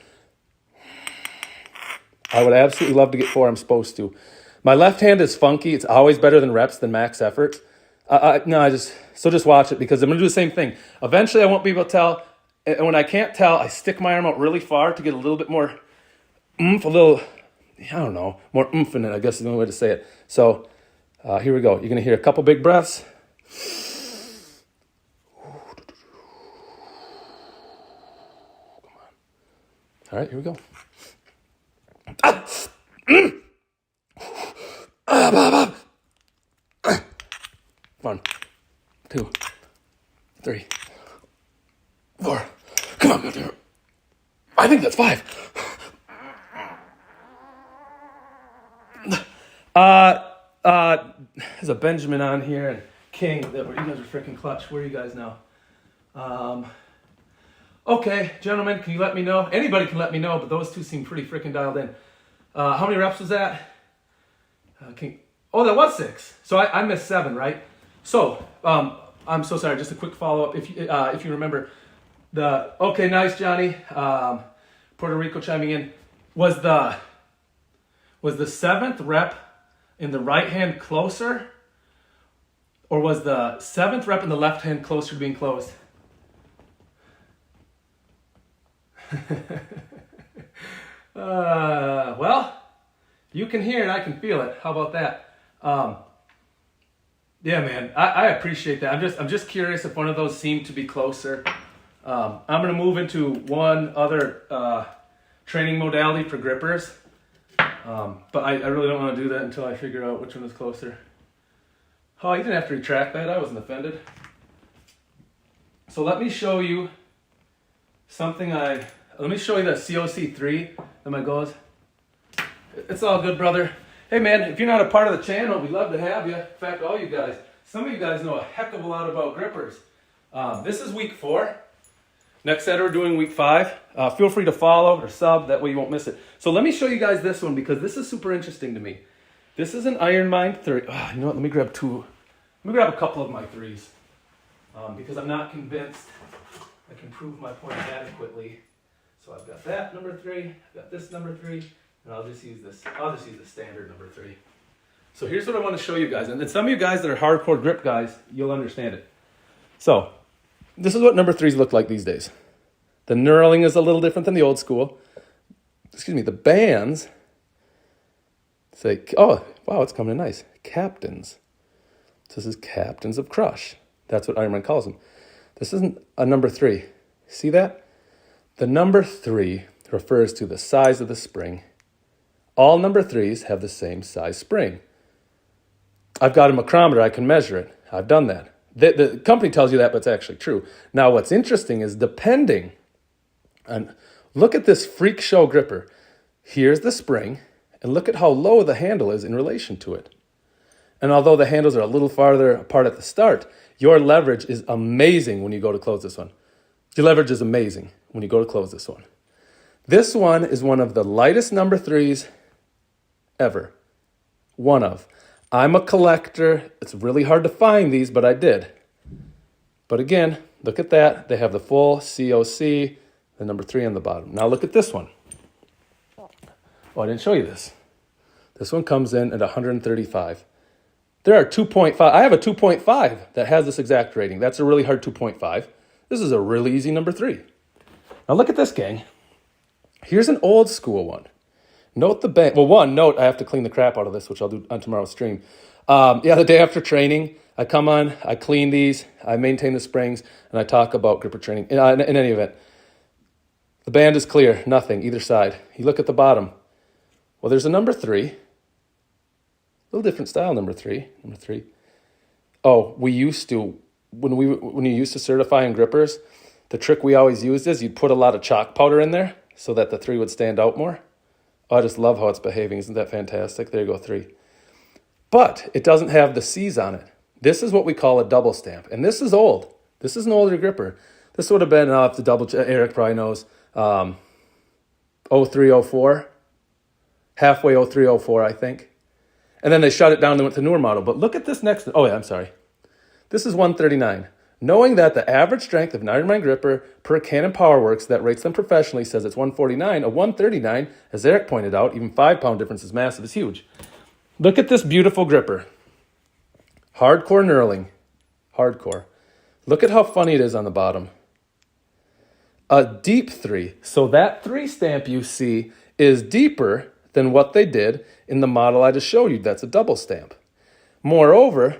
I would absolutely love to get 4. I'm supposed to. My left hand is funky. It's always better than reps than max effort. So just watch it because I'm going to do the same thing. Eventually, I won't be able to tell. And when I can't tell, I stick my arm out really far to get a little bit more oomph, more oomph in it, I guess is the only way to say it. So here we go. You're going to hear a couple big breaths. Come on. All right, here we go. 1, 2, 3, 4. Come on. I think that's 5. There's a Benjamin on here and King. You guys are freaking clutch. Where are you guys now? Okay, gentlemen, can you let me know? Anybody can let me know, but those 2 seem pretty freaking dialed in. How many reps was that? That was 6. So I missed 7, right? So, I'm so sorry. Just a quick follow-up. If you remember, okay, nice, Johnny. Puerto Rico chiming in. Was the 7th rep in the right hand closer, or was the 7th rep in the left hand closer to being closed? Well, you can hear it. I can feel it. How about that? Yeah, man, I appreciate that. I'm just curious if one of those seemed to be closer. I'm going to move into one other training modality for grippers. But I really don't want to do that until I figure out which one is closer. Oh, you didn't have to retract that. I wasn't offended. So let me show you something let me show you the COC3 that my goal is. It's all good, brother. Hey, man, if you're not a part of the channel, we'd love to have you. In fact, all you guys. Some of you guys know a heck of a lot about grippers. This is week 4. Next Saturday, we're doing week 5. Feel free to follow or sub. That way you won't miss it. So let me show you guys this one because this is super interesting to me. This is an Iron Mind 3. Oh, you know what? Let me grab 2. Let me grab a couple of my 3s because I'm not convinced I can prove my point adequately. So I've got that number 3. I've got this number 3. And I'll just use this. I'll just use the standard number 3. So here's what I want to show you guys. And then some of you guys that are hardcore grip guys, you'll understand it. So this is what number 3s look like these days. The knurling is a little different than the old school. Excuse me, the bands say, oh, wow, it's coming in nice. Captains So this is Captains of Crush. That's what Ironman calls them. This isn't a number 3. See that? The number 3 refers to the size of the spring. All number 3s have the same size spring. I've got a micrometer. I can measure it. I've done that. The company tells you that, but it's actually true. Now, what's interesting is depending on, look at this freak show gripper. Here's the spring, and look at how low the handle is in relation to it. And although the handles are a little farther apart at the start, your leverage is amazing when you go to close this one. Your leverage is amazing when you go to close this one. This one is one of the lightest number 3s ever. One of. I'm a collector. It's really hard to find these, but I did. But again, look at that. They have the full COC, the number 3 on the bottom. Now look at this one. Oh, I didn't show you this. This one comes in at 135. There are 2.5. I have a 2.5 that has this exact rating. That's a really hard 2.5. This is a really easy number 3. Now look at this, gang. Here's an old school one. Note the band. Well, note I have to clean the crap out of this, which I'll do on tomorrow's stream. The day after training, I come on, I clean these, I maintain the springs, and I talk about gripper training. In any event, the band is clear, nothing, either side. You look at the bottom. Well, there's a number 3. A little different style, number 3. Number 3. Oh, we used to, when you used to certify in grippers, the trick we always used is you'd put a lot of chalk powder in there so that the 3 would stand out more. Oh, I just love how it's behaving. Isn't that fantastic? There you go, 3. But it doesn't have the C's on it. This is what we call a double stamp. And this is old. This is an older gripper. This would have been, I'll have to double check, Eric probably knows, 0304. Halfway 0304, I think. And then they shut it down and they went to newer model. But look at this next. Oh, yeah, I'm sorry. This is 139. Knowing that the average strength of an Ironman gripper per Canon PowerWorks that rates them professionally says it's 149, a 139, as Eric pointed out, even 5-pound difference is massive, is huge. Look at this beautiful gripper. Hardcore knurling. Hardcore. Look at how funny it is on the bottom. A deep 3. So that 3 stamp you see is deeper than what they did in the model I just showed you. That's a double stamp. Moreover,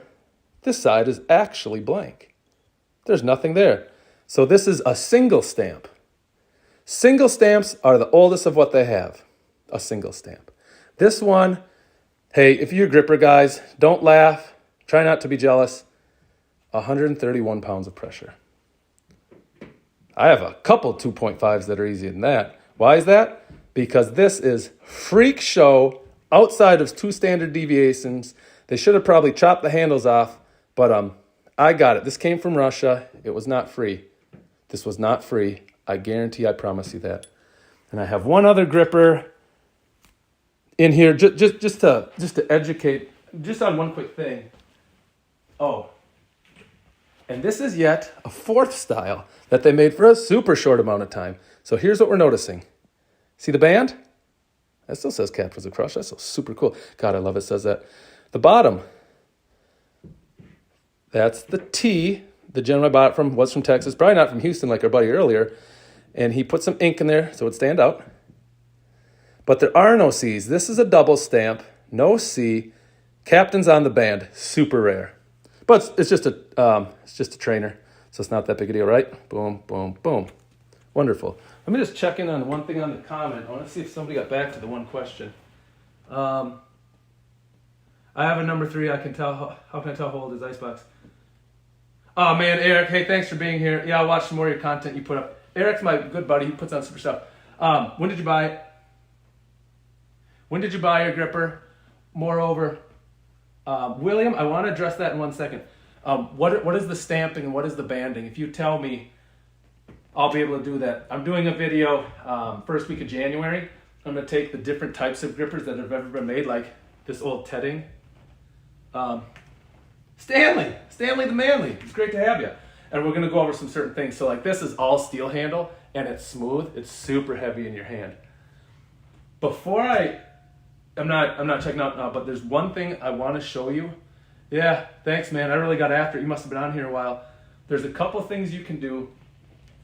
this side is actually blank. There's nothing there. So this is a single stamp. Single stamps are the oldest of what they have. A single stamp. This one, hey, if you're gripper guys, don't laugh. Try not to be jealous. 131 pounds of pressure. I have a couple 2.5s that are easier than that. Why is that? Because this is freak show outside of 2 standard deviations. They should have probably chopped the handles off, but I got it. This came from Russia. It was not free. This was not free. I guarantee, I promise you that. And I have one other gripper in here just to educate, just on one quick thing. Oh, and this is yet a 4th style that they made for a super short amount of time. So here's what we're noticing. See the band? That still says Captains of Crush. That's so super cool. God, I love it says that. The bottom, that's the T. The gentleman I bought it from was from Texas, probably not from Houston like our buddy earlier. And he put some ink in there so it would stand out. But there are no C's. This is a double stamp, no C. Captains on the band, super rare. But it's just a trainer, so it's not that big a deal, right? Boom, boom, boom. Wonderful. Let me just check in on one thing on the comment. I want to see if somebody got back to the one question. I have a number 3. I can tell. How can I tell how old is Icebox? Oh man, Eric. Hey, thanks for being here. Yeah, I'll watch some more of your content you put up. Eric's my good buddy. He puts on super stuff. When did you buy it? When did you buy your gripper? Moreover, William, I want to address that in 1 second. What is the stamping and what is the banding? If you tell me, I'll be able to do that. I'm doing a video first week of January. I'm going to take the different types of grippers that have ever been made, like this old Tedding. Stanley the Manly. It's great to have you. And we're going to go over some certain things. So like this is all steel handle and it's smooth. It's super heavy in your hand. Before I'm not checking out now, but there's one thing I want to show you. Yeah, thanks, man. I really got after it. You must have been on here a while. There's a couple things you can do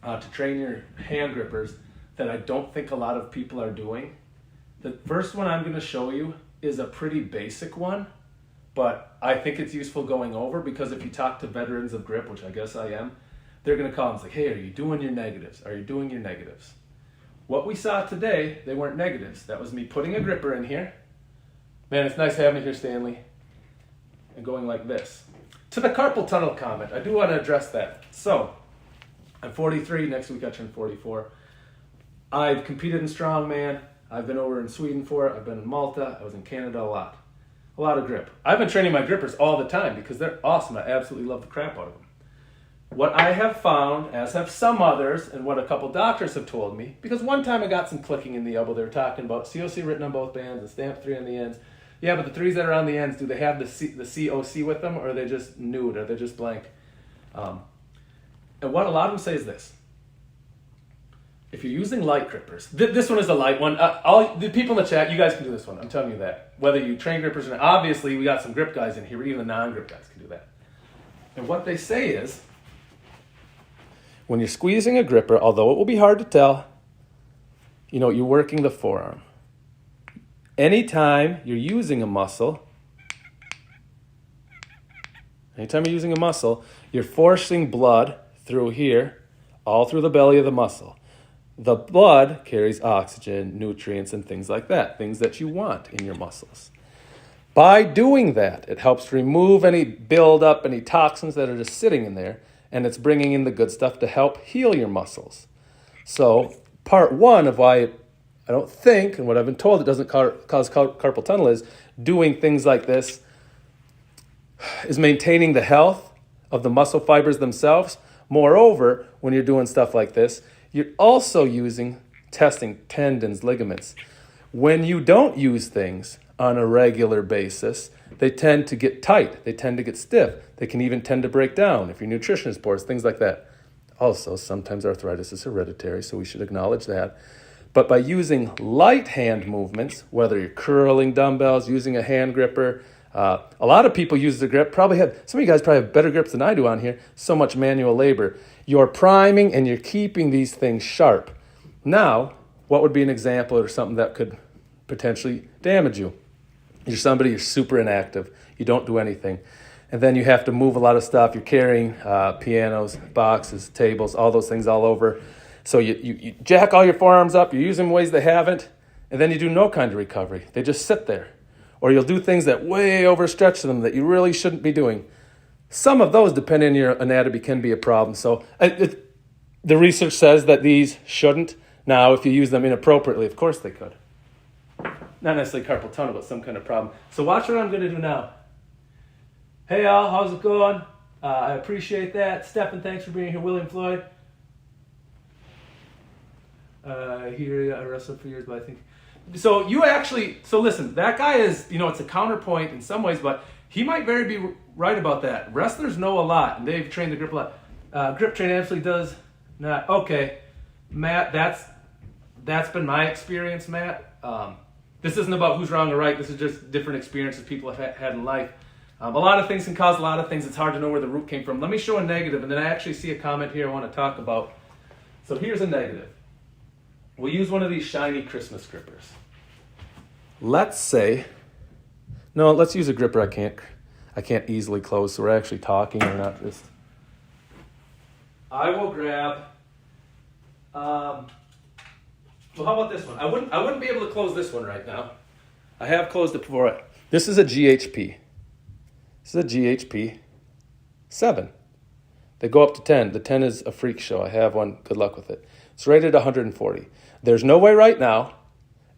to train your hand grippers that I don't think a lot of people are doing. The first one I'm going to show you is a pretty basic one, but I think it's useful going over, because if you talk to veterans of grip, which I guess I am, they're going to call and say, hey, are you doing your negatives? Are you doing your negatives? What we saw today, they weren't negatives. That was me putting a gripper in here. Man, it's nice having you here, Stanley. And going like this. To the carpal tunnel comment, I do want to address that. So, I'm 43, next week I turn 44. I've competed in strongman. I've been over in Sweden for it. I've been in Malta. I was in Canada a lot. A lot of grip. I've been training my grippers all the time because they're awesome. I absolutely love the crap out of them. What I have found, as have some others, and what a couple doctors have told me, because one time I got some clicking in the elbow. They were talking about COC written on both bands and stamp 3 on the ends. Yeah, but the 3s that are on the ends, do they have the COC with them, or are they just nude, or they're just blank? And what a lot of them say is this. If you're using light grippers, this one is a light one. All the people in the chat, you guys can do this one. I'm telling you that. Whether you train grippers or not. Obviously, we got some grip guys in here, but even the non-grip guys can do that. And what they say is, when you're squeezing a gripper, although it will be hard to tell, you're working the forearm. Anytime you're using a muscle, you're forcing blood through here, all through the belly of the muscle. The blood carries oxygen, nutrients, and things like that, things that you want in your muscles. By doing that, it helps remove any buildup, any toxins that are just sitting in there, and it's bringing in the good stuff to help heal your muscles. So part one of why I don't think, and what I've been told it doesn't cause carpal tunnel, is doing things like this is maintaining the health of the muscle fibers themselves. Moreover, when you're doing stuff like this, you're also testing tendons, ligaments. When you don't use things on a regular basis, they tend to get tight. They tend to get stiff. They can even tend to break down if your nutrition is poor, things like that. Also, sometimes arthritis is hereditary, so we should acknowledge that. But by using light hand movements, whether you're curling dumbbells, using a hand gripper, a lot of people use the grip, some of you guys probably have better grips than I do on here, so much manual labor. You're priming and you're keeping these things sharp. Now, what would be an example or something that could potentially damage you? You're super inactive. You don't do anything. And then you have to move a lot of stuff. You're carrying pianos, boxes, tables, all those things all over. So you jack all your forearms up, you're using them in ways they haven't, and then you do no kind of recovery. They just sit there. Or you'll do things that way overstretch them that you really shouldn't be doing. Some of those, depending on your anatomy, can be a problem. So the research says that these shouldn't. Now, if you use them inappropriately, of course they could. Not necessarily carpal tunnel, but some kind of problem. So watch what I'm going to do now. Hey, Al, how's it going? I appreciate that. Stephen, thanks for being here. William Floyd. Here, I wrestled for years, but I think... So listen, that guy is, it's a counterpoint in some ways, but he might very be right about that. Wrestlers know a lot, and they've trained the grip a lot. Grip training absolutely does not. Okay, Matt, that's been my experience, Matt. This isn't about who's wrong or right. This is just different experiences people have had in life. A lot of things can cause a lot of things. It's hard to know where the root came from. Let me show a negative, and then I actually see a comment here I want to talk about. So here's a negative. We'll use one of these shiny Christmas grippers. Let's use a gripper I can't easily close, so we're actually talking and not just... I will grab... well, how about this one? I wouldn't be able to close this one right now. I have closed it before. This is a GHP. This is a GHP 7. They go up to 10. The 10 is a freak show. I have one. Good luck with it. It's rated 140. There's no way right now,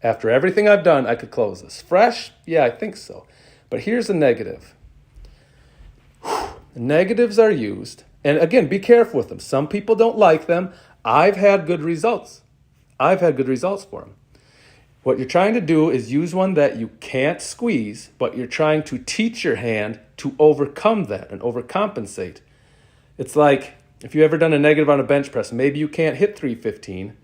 after everything I've done, I could close this. Fresh? Yeah, I think so. But here's the negative. The negatives are used, and again, be careful with them. Some people don't like them. I've had good results. For them. What you're trying to do is use one that you can't squeeze, but you're trying to teach your hand to overcome that and overcompensate. It's like if you've ever done a negative on a bench press, maybe you can't hit 315,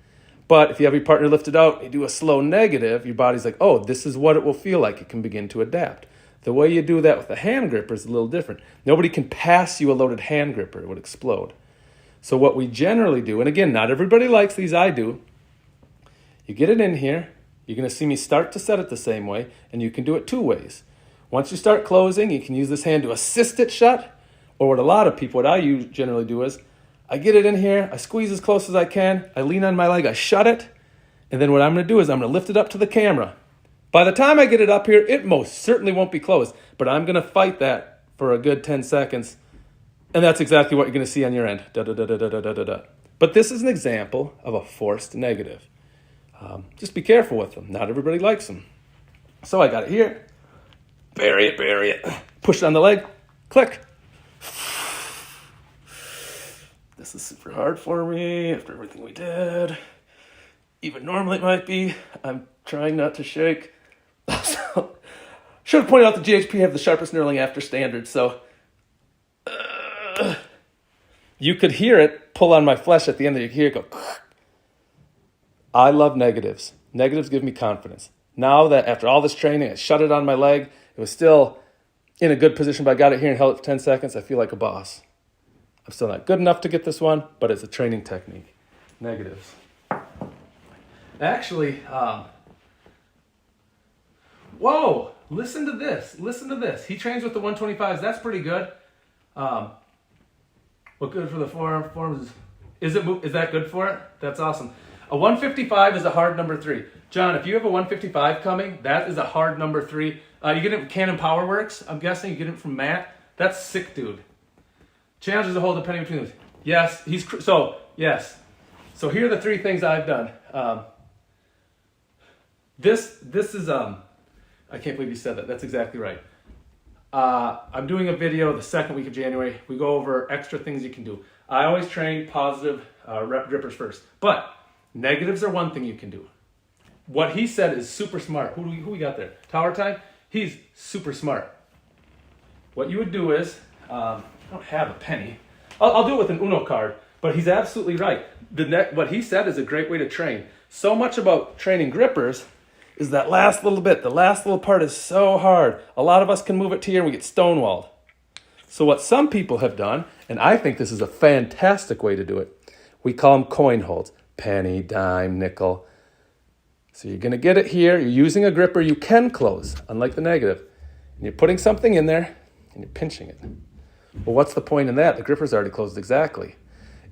but if you have your partner lift it out, you do a slow negative, your body's like, oh, this is what it will feel like. It can begin to adapt. The way you do that with a hand gripper is a little different. Nobody can pass you a loaded hand gripper. It would explode. So what we generally do, and again, not everybody likes these, I do. You get it in here. You're going to see me start to set it the same way, and you can do it two ways. Once you start closing, you can use this hand to assist it shut, or what I generally do is, I get it in here, I squeeze as close as I can, I lean on my leg, I shut it, and then what I'm going to do is I'm going to lift it up to the camera. By the time I get it up here, it most certainly won't be closed, but I'm going to fight that for a good 10 seconds, and that's exactly what you're going to see on your end. Da, da, da, da, da, da, da, da. But this is an example of a forced negative. Just be careful with them. Not everybody likes them. So I got it here. Bury it. Push it on the leg. Click. This is super hard for me after everything we did. Even normally it might be. I'm trying not to shake. So, should have pointed out the GHP have the sharpest knurling after standard, so you could hear it pull on my flesh at the end. You could hear it go. I love negatives. Negatives give me confidence. Now that after all this training, I shut it on my leg. It was still in a good position, but I got it here and held it for 10 seconds. I feel like a boss. I'm still not good enough to get this one, but it's a training technique. Negatives. Actually, whoa, listen to this. He trains with the 125s. That's pretty good. What good for the forearms is that good for it? That's awesome. A 155 is a hard number 3. John, if you have a 155 coming, that is a hard number 3. You get it from Canon PowerWorks. I'm guessing you get it from Matt. That's sick, dude. Challenge is a whole depending between those. Yes, yes. So here are the 3 things I've done. This is I can't believe you said that. That's exactly right. I'm doing a video the second week of January. We go over extra things you can do. I always train positive rep grippers first, but negatives are one thing you can do. What he said is super smart. Who we got there? Tower Time? He's super smart. What you would do is, I don't have a penny. I'll do it with an Uno card, but he's absolutely right. What he said is a great way to train. So much about training grippers is that last little bit. The last little part is so hard. A lot of us can move it to here and we get stonewalled. So what some people have done, and I think this is a fantastic way to do it, we call them coin holds. Penny, dime, nickel. So you're going to get it here. You're using a gripper you can close, unlike the negative. And you're putting something in there and you're pinching it. Well, what's the point in that? The gripper's already closed exactly.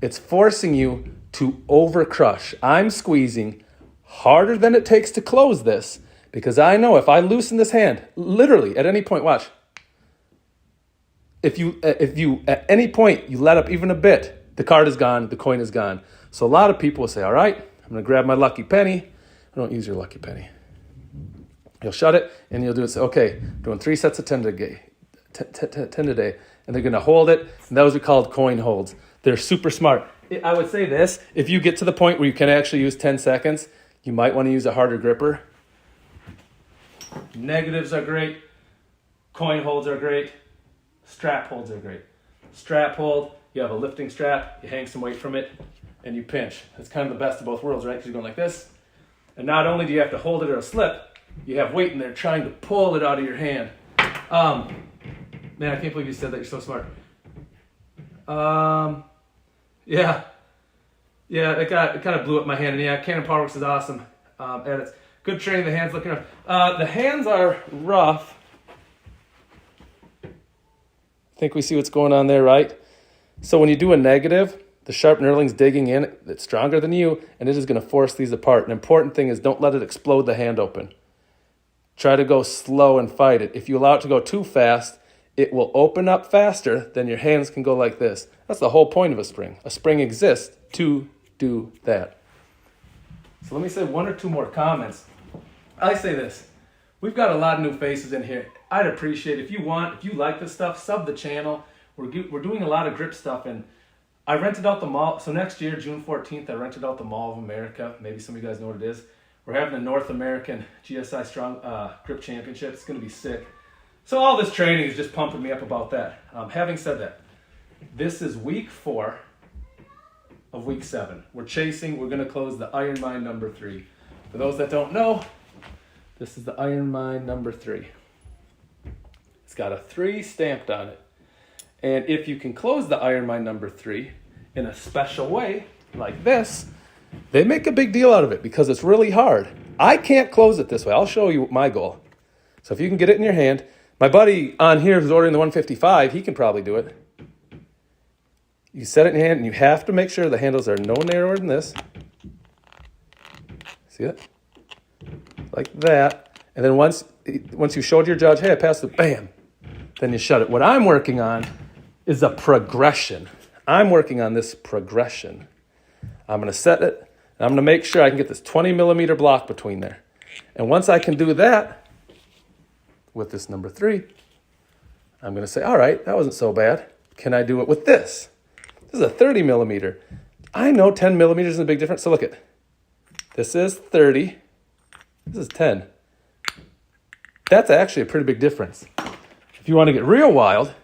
It's forcing you to over-crush. I'm squeezing harder than it takes to close this because I know if I loosen this hand, literally at any point, watch. If you at any point you let up even a bit, the card is gone, the coin is gone. So a lot of people will say, all right, I'm going to grab my lucky penny. I don't use your lucky penny. You'll shut it and you'll do it. Say, okay, doing 3 sets of 10 today. 10 a day. And they're going to hold it. And those are called coin holds. They're super smart. I would say this, if you get to the point where you can actually use 10 seconds, you might want to use a harder gripper. Negatives are great. Coin holds are great. Strap holds are great. Strap hold, you have a lifting strap, you hang some weight from it, and you pinch. That's kind of the best of both worlds, right? Because you're going like this. And not only do you have to hold it or slip, you have weight in there trying to pull it out of your hand. Man, I can't believe you said that. You're so smart. Yeah, it kind of blew up my hand. And yeah, Canon PowerWorks is awesome. And it's good training. The hands looking rough. The hands are rough. I think we see what's going on there, right? So when you do a negative, the sharp knurling's digging in. It's stronger than you, and it is going to force these apart. An important thing is don't let it explode the hand open. Try to go slow and fight it. If you allow it to go too fast, it will open up faster, then your hands can go like this. That's the whole point of a spring. A spring exists to do that. So let me say 1 or 2 more comments. I say this. We've got a lot of new faces in here. I'd appreciate if you like this stuff, sub the channel. We're doing a lot of grip stuff, and I rented out the mall. So next year, June 14th, I rented out the Mall of America. Maybe some of you guys know what it is. We're having a North American GSI Strong Grip Championship. It's going to be sick. So all this training is just pumping me up about that. Having said that, this is week 4 of week 7. We're going to close the Iron Mind number 3. For those that don't know, this is the Iron Mind number 3. It's got a 3 stamped on it. And if you can close the Iron Mind number 3 in a special way, like this, they make a big deal out of it because it's really hard. I can't close it this way. I'll show you my goal. So if you can get it in your hand, My buddy on here who's ordering the 155, he can probably do it. You set it in your hand, and you have to make sure the handles are no narrower than this. See it? Like that. And then once you showed your judge, hey, I passed it, bam, then you shut it. What I'm working on is a progression. I'm working on this progression. I'm going to set it, and I'm going to make sure I can get this 20 millimeter block between there. And once I can do that with this number 3, I'm going to say, all right, that wasn't so bad. Can I do it with this? This is a 30 millimeter. I know 10 millimeters is a big difference. So look at, this is 30. This is 10. That's actually a pretty big difference. If you want to get real wild,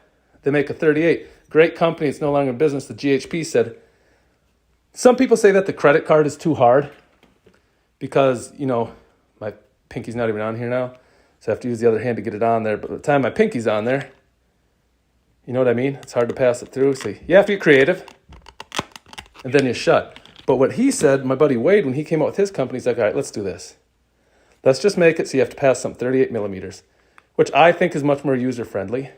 they make a 38. Great company. It's no longer in business. The GHP said, some people say that the credit card is too hard because, you know, my pinky's not even on here now. So I have to use the other hand to get it on there. But by the time my pinky's on there, you know what I mean? It's hard to pass it through. So you have to get creative, and then you shut. But what he said, my buddy Wade, when he came out with his company, he's like, all right, let's do this. Let's just make it so you have to pass some 38 millimeters, which I think is much more user-friendly.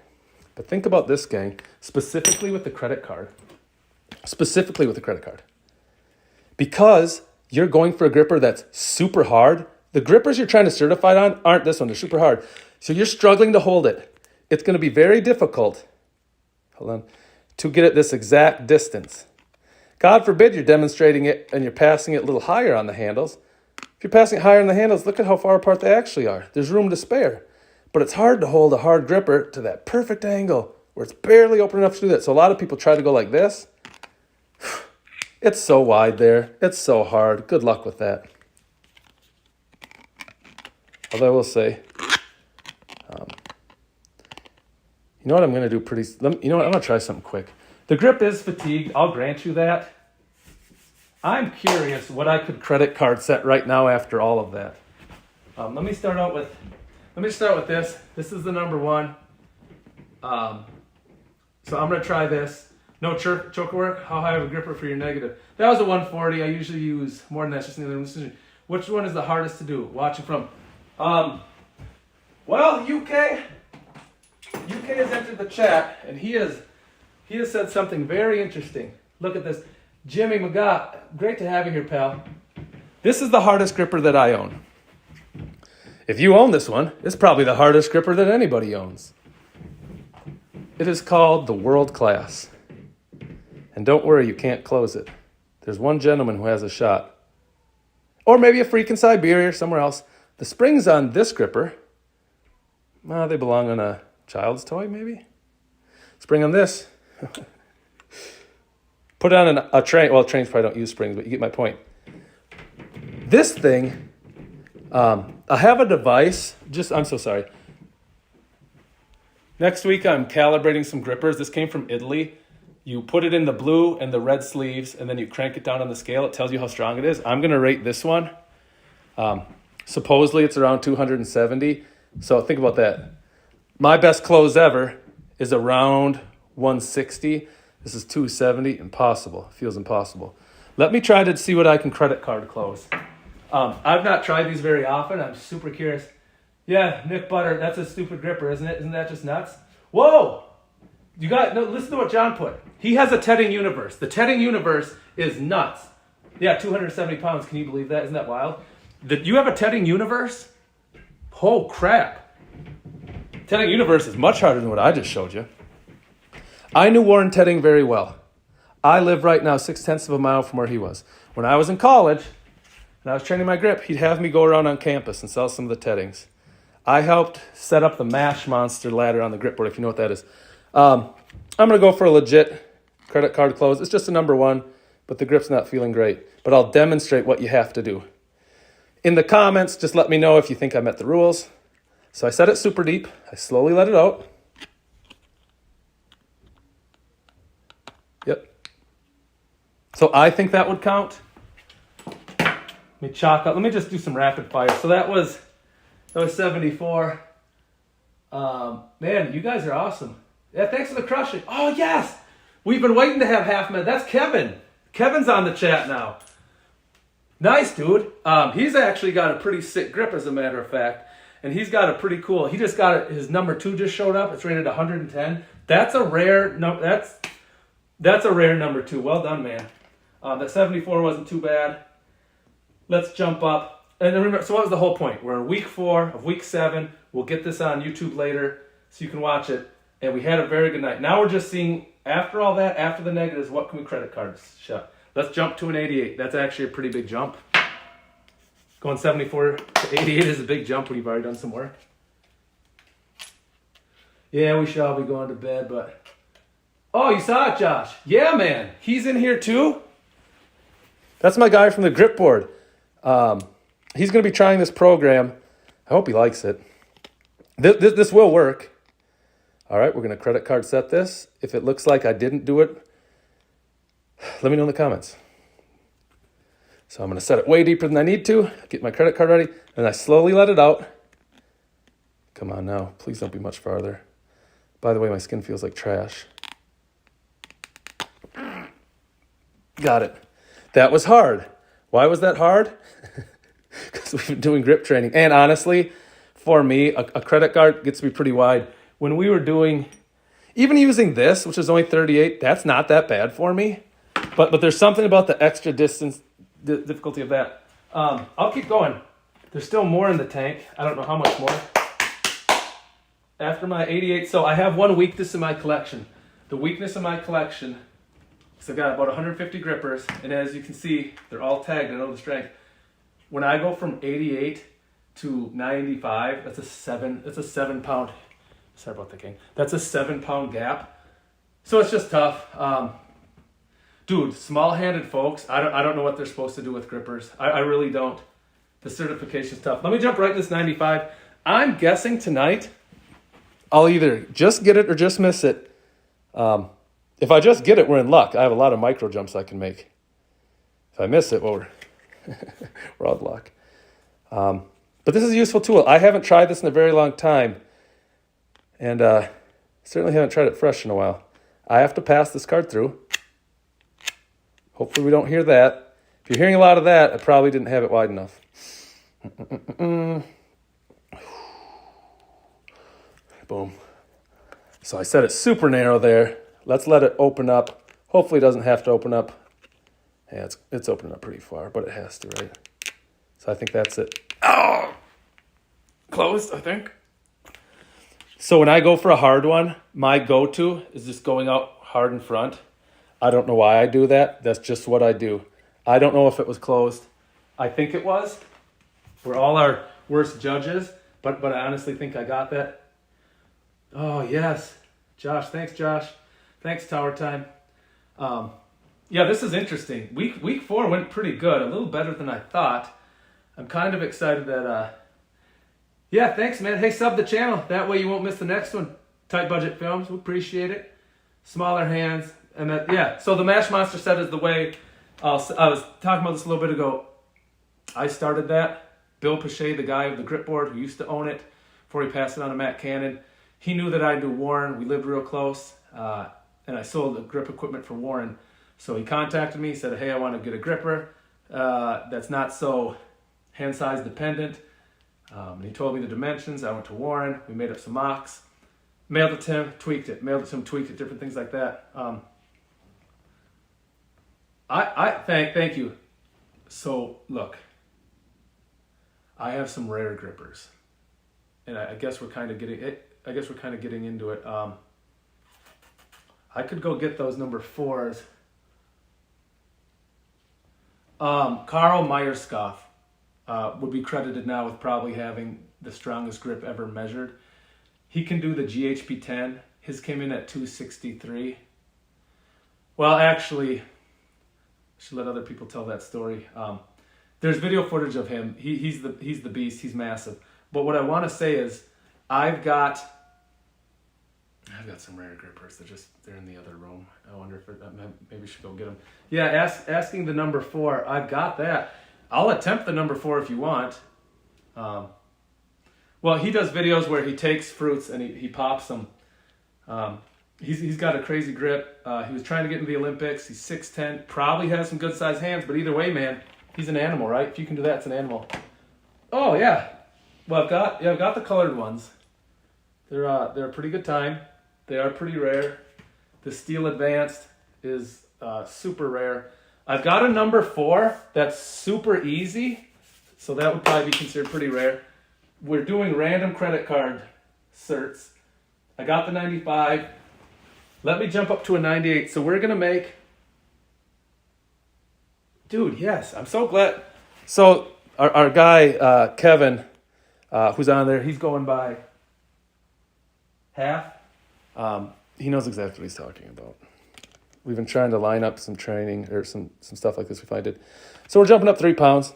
But think about this, gang, specifically with the credit card. Specifically with the credit card. Because you're going for a gripper that's super hard, the grippers you're trying to certify on aren't this one. They're super hard. So you're struggling to hold it. It's going to be very difficult, to get it this exact distance. God forbid you're demonstrating it and you're passing it a little higher on the handles. If you're passing it higher on the handles, look at how far apart they actually are. There's room to spare. But it's hard to hold a hard gripper to that perfect angle where it's barely open enough to do that. So a lot of people try to go like this. It's so wide there. It's so hard. Good luck with that. Although I will say, you know what I'm going to do you know what, I'm going to try something quick. The grip is fatigued. I'll grant you that. I'm curious what I could credit card set right now after all of that. Let me start with this. This is the number 1. So I'm going to try this. No choker work. How high of a gripper for your negative? That was a 140. I usually use more than that. Just in the other decision. Which one is the hardest to do? Watching from. Well, UK has entered the chat, and he has said something very interesting. Look at this. Jimmy McGaw, great to have you here, pal. This is the hardest gripper that I own. If you own this one, it's probably the hardest gripper that anybody owns. It is called the World Class. And don't worry, you can't close it. There's one gentleman who has a shot. Or maybe a freak in Siberia or somewhere else. The springs on this gripper, they belong on a child's toy, maybe? Spring on this. Put it on a train. Well, trains probably don't use springs, but you get my point. This thing, I have a device. I'm so sorry. Next week, I'm calibrating some grippers. This came from Italy. You put it in the blue and the red sleeves, and then you crank it down on the scale. It tells you how strong it is. I'm going to rate this one. Supposedly, it's around 270. So think about that. My best close ever is around 160. This is 270. Impossible. Feels impossible. Let me try to see what I can credit card close. I've not tried these very often. I'm super curious. Yeah, Nick Butter, that's a stupid gripper, isn't it? Isn't that just nuts? Whoa! Listen to what John put. He has a Tedding Universe. The Tedding Universe is nuts. Yeah, 270 pounds. Can you believe that? Isn't that wild? You have a Tedding Universe? Oh, crap. Tedding Universe is much harder than what I just showed you. I knew Warren Tedding very well. I live right now 0.6 of a mile from where he was. When I was in college and I was training my grip, he'd have me go around on campus and sell some of the Teddings. I helped set up the Mash Monster ladder on the grip board, if you know what that is. I'm going to go for a legit credit card close. It's just a number 1, but the grip's not feeling great. But I'll demonstrate what you have to do. In the comments, just let me know if you think I met the rules. So I set it super deep. I slowly let it out. Yep. So I think that would count. Let me chalk up. Let me just do some rapid fire. So that was 74. Man, you guys are awesome. Yeah, thanks for the crushing. Oh, yes. We've been waiting to have half a minute. That's Kevin. Kevin's on the chat now. Nice, dude. He's actually got a pretty sick grip, as a matter of fact. And he's got a pretty cool. He just got it. His number 2 just showed up. It's rated 110. That's a rare. No, that's a rare number 2. Well done, man. That 74 wasn't too bad. Let's jump up. And then remember, so what was the whole point? We're in week 4 of week 7. We'll get this on YouTube later so you can watch it. And we had a very good night. Now we're just seeing, after all that, after the negatives, what can we credit card shut? Let's jump to an 88. That's actually a pretty big jump. Going 74 to 88 is a big jump when you've already done some work. Yeah, we shall be going to bed, but... Oh, you saw it, Josh. Yeah, man. He's in here too. That's my guy from the grip board. He's going to be trying this program. I hope he likes it. This will work. All right, we're going to credit card set this. If it looks like I didn't do it, let me know in the comments. So I'm going to set it way deeper than I need to, get my credit card ready, and I slowly let it out. Come on now, please don't be much farther. By the way, my skin feels like trash. Got it. That was hard. Why was that hard? Because we've been doing grip training. And honestly, for me, a credit card gets to be pretty wide. When we were doing, even using this, which is only 38, that's not that bad for me. But there's something about the extra distance, the difficulty of that. I'll keep going. There's still more in the tank. I don't know how much more. After my 88, so I have one weakness in my collection. The weakness in my collection, so I've got about 150 grippers, and as you can see, they're all tagged. I know the strength. When I go from 88 to 95, that's a 7 pound. Sorry about the king. That's a 7 pound gap. So it's just tough. Dude, small-handed folks, I don't know what they're supposed to do with grippers. I really don't. The certification's tough. Let me jump right to this 95. I'm guessing tonight I'll either just get it or just miss it. If I just get it, we're in luck. I have a lot of micro jumps I can make. If I miss it, well, we're out of luck. But this is a useful tool. I haven't tried this in a very long time. And certainly haven't tried it fresh in a while. I have to pass this card through. Hopefully we don't hear that. If you're hearing a lot of that, I probably didn't have it wide enough. Boom. So I set it super narrow there. Let's let it open up. Hopefully it doesn't have to open up. Yeah, it's opening up pretty far, but it has to, right? So I think that's it. Oh! Closed, I think. So when I go for a hard one, my go-to is just going out hard in front. I don't know why I do that. That's just what I do. I don't know if it was closed. I think it was. We're all our worst judges, but I honestly think I got that. Oh, yes. Josh, thanks, Josh. Thanks, Tower Time. Yeah, this is interesting. Week 4 went pretty good, a little better than I thought. I'm kind of excited that... Yeah, thanks, man. Hey, sub the channel. That way you won't miss the next one. Tight Budget Films. We appreciate it. Smaller hands. And that, yeah, so the Mash Monster set is the way. I was talking about this a little bit ago. I started that. Bill Pache, the guy of the grip board who used to own it before he passed it on to Matt Cannon, he knew that I knew Warren. We lived real close. And I sold the grip equipment for Warren. So he contacted me, said, hey, I want to get a gripper that's not so hand size dependent. And he told me the dimensions. I went to Warren. We made up some mocks. Mailed it to him, tweaked it. Mailed it to him, tweaked it, different things like that. Thank you. So, look. I have some rare grippers. And I guess we're kind of getting it. I guess we're kind of getting into it. I could go get those number 4s. Carl Meyerskoff would be credited now with probably having the strongest grip ever measured. He can do the GHP 10. His came in at 263. Well, actually, I should let other people tell that story. There's video footage of him. He's the beast. He's massive. But what I want to say is, I've got some rare grippers. They're in the other room. I wonder if maybe we should go get them. Yeah, asking the number 4. I've got that. I'll attempt the number 4 if you want. Well, he does videos where he takes fruits and he pops them. He's got a crazy grip. He was trying to get into the Olympics. He's 6'10", probably has some good sized hands, but either way, man, he's an animal, right? If you can do that, it's an animal. Oh, yeah. Well, I've got the colored ones. They're a pretty good time. They are pretty rare. The Steel Advanced is super rare. I've got a number 4 that's super easy, so that would probably be considered pretty rare. We're doing random credit card certs. I got the 95. Let me jump up to a 98. So we're gonna make. Dude, yes, I'm so glad. So our guy Kevin, who's on there, he's going by half. He knows exactly what he's talking about. We've been trying to line up some training or some stuff like this we find it. So we're jumping up 3 pounds.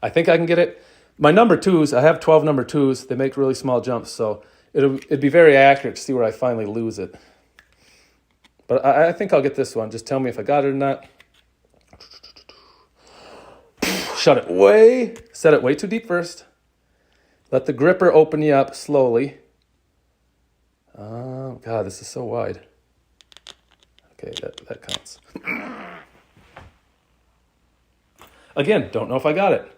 I think I can get it. My number 2s, I have 12 number 2s. They make really small jumps, so it'd be very accurate to see where I finally lose it. But I think I'll get this one. Just tell me if I got it or not. Set it way too deep first. Let the gripper open you up slowly. Oh, God, this is so wide. Okay, that counts. Again, don't know if I got it.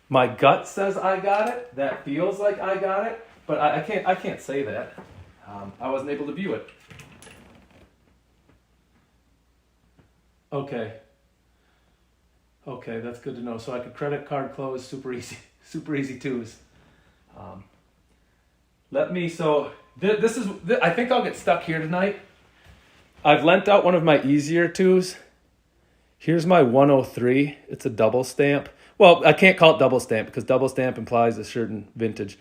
My gut says I got it. That feels like I got it, but I can't say that. I wasn't able to view it. Okay, that's good to know. So I could credit card close, super easy 2s. I think I'll get stuck here tonight. I've lent out one of my easier 2s. Here's my 103. It's a double stamp. Well, I can't call it double stamp because double stamp implies a certain vintage.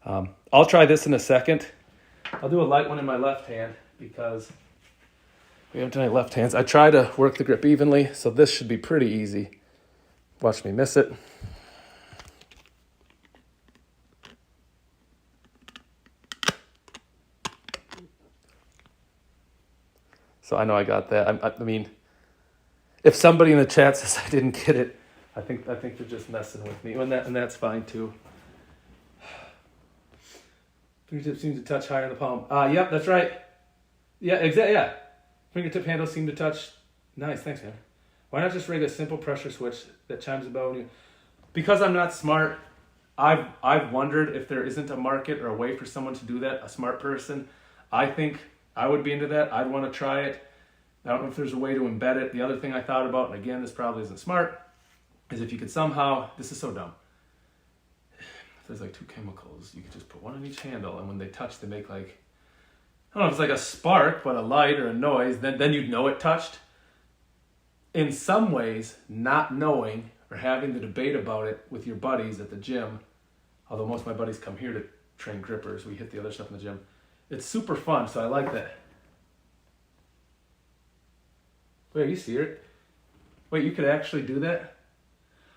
I'll try this in a second. I'll do a light one in my left hand because we have tonight left hands. I try to work the grip evenly, so this should be pretty easy. Watch me miss it. So I know I got that. I mean, if somebody in the chat says I didn't get it, I think they're just messing with me, and that's fine too. Fingertip seems to touch higher in the palm. Yep, that's right. Yeah, exactly. Yeah, fingertip handles seem to touch. Nice, thanks, man. Why not just rig a simple pressure switch that chimes the bell when you? Because I'm not smart. I've wondered if there isn't a market or a way for someone to do that. A smart person. I think I would be into that. I'd want to try it. I don't know if there's a way to embed it. The other thing I thought about, and again, this probably isn't smart, is if you could somehow, this is so dumb. If there's like 2 chemicals, you could just put one on each handle, and when they touch, they make like, I don't know if it's like a spark, but a light or a noise, then you'd know it touched. In some ways, not knowing or having the debate about it with your buddies at the gym, although most of my buddies come here to train grippers, we hit the other stuff in the gym. It's super fun, so I like that. Wait, are you serious? Wait, you could actually do that?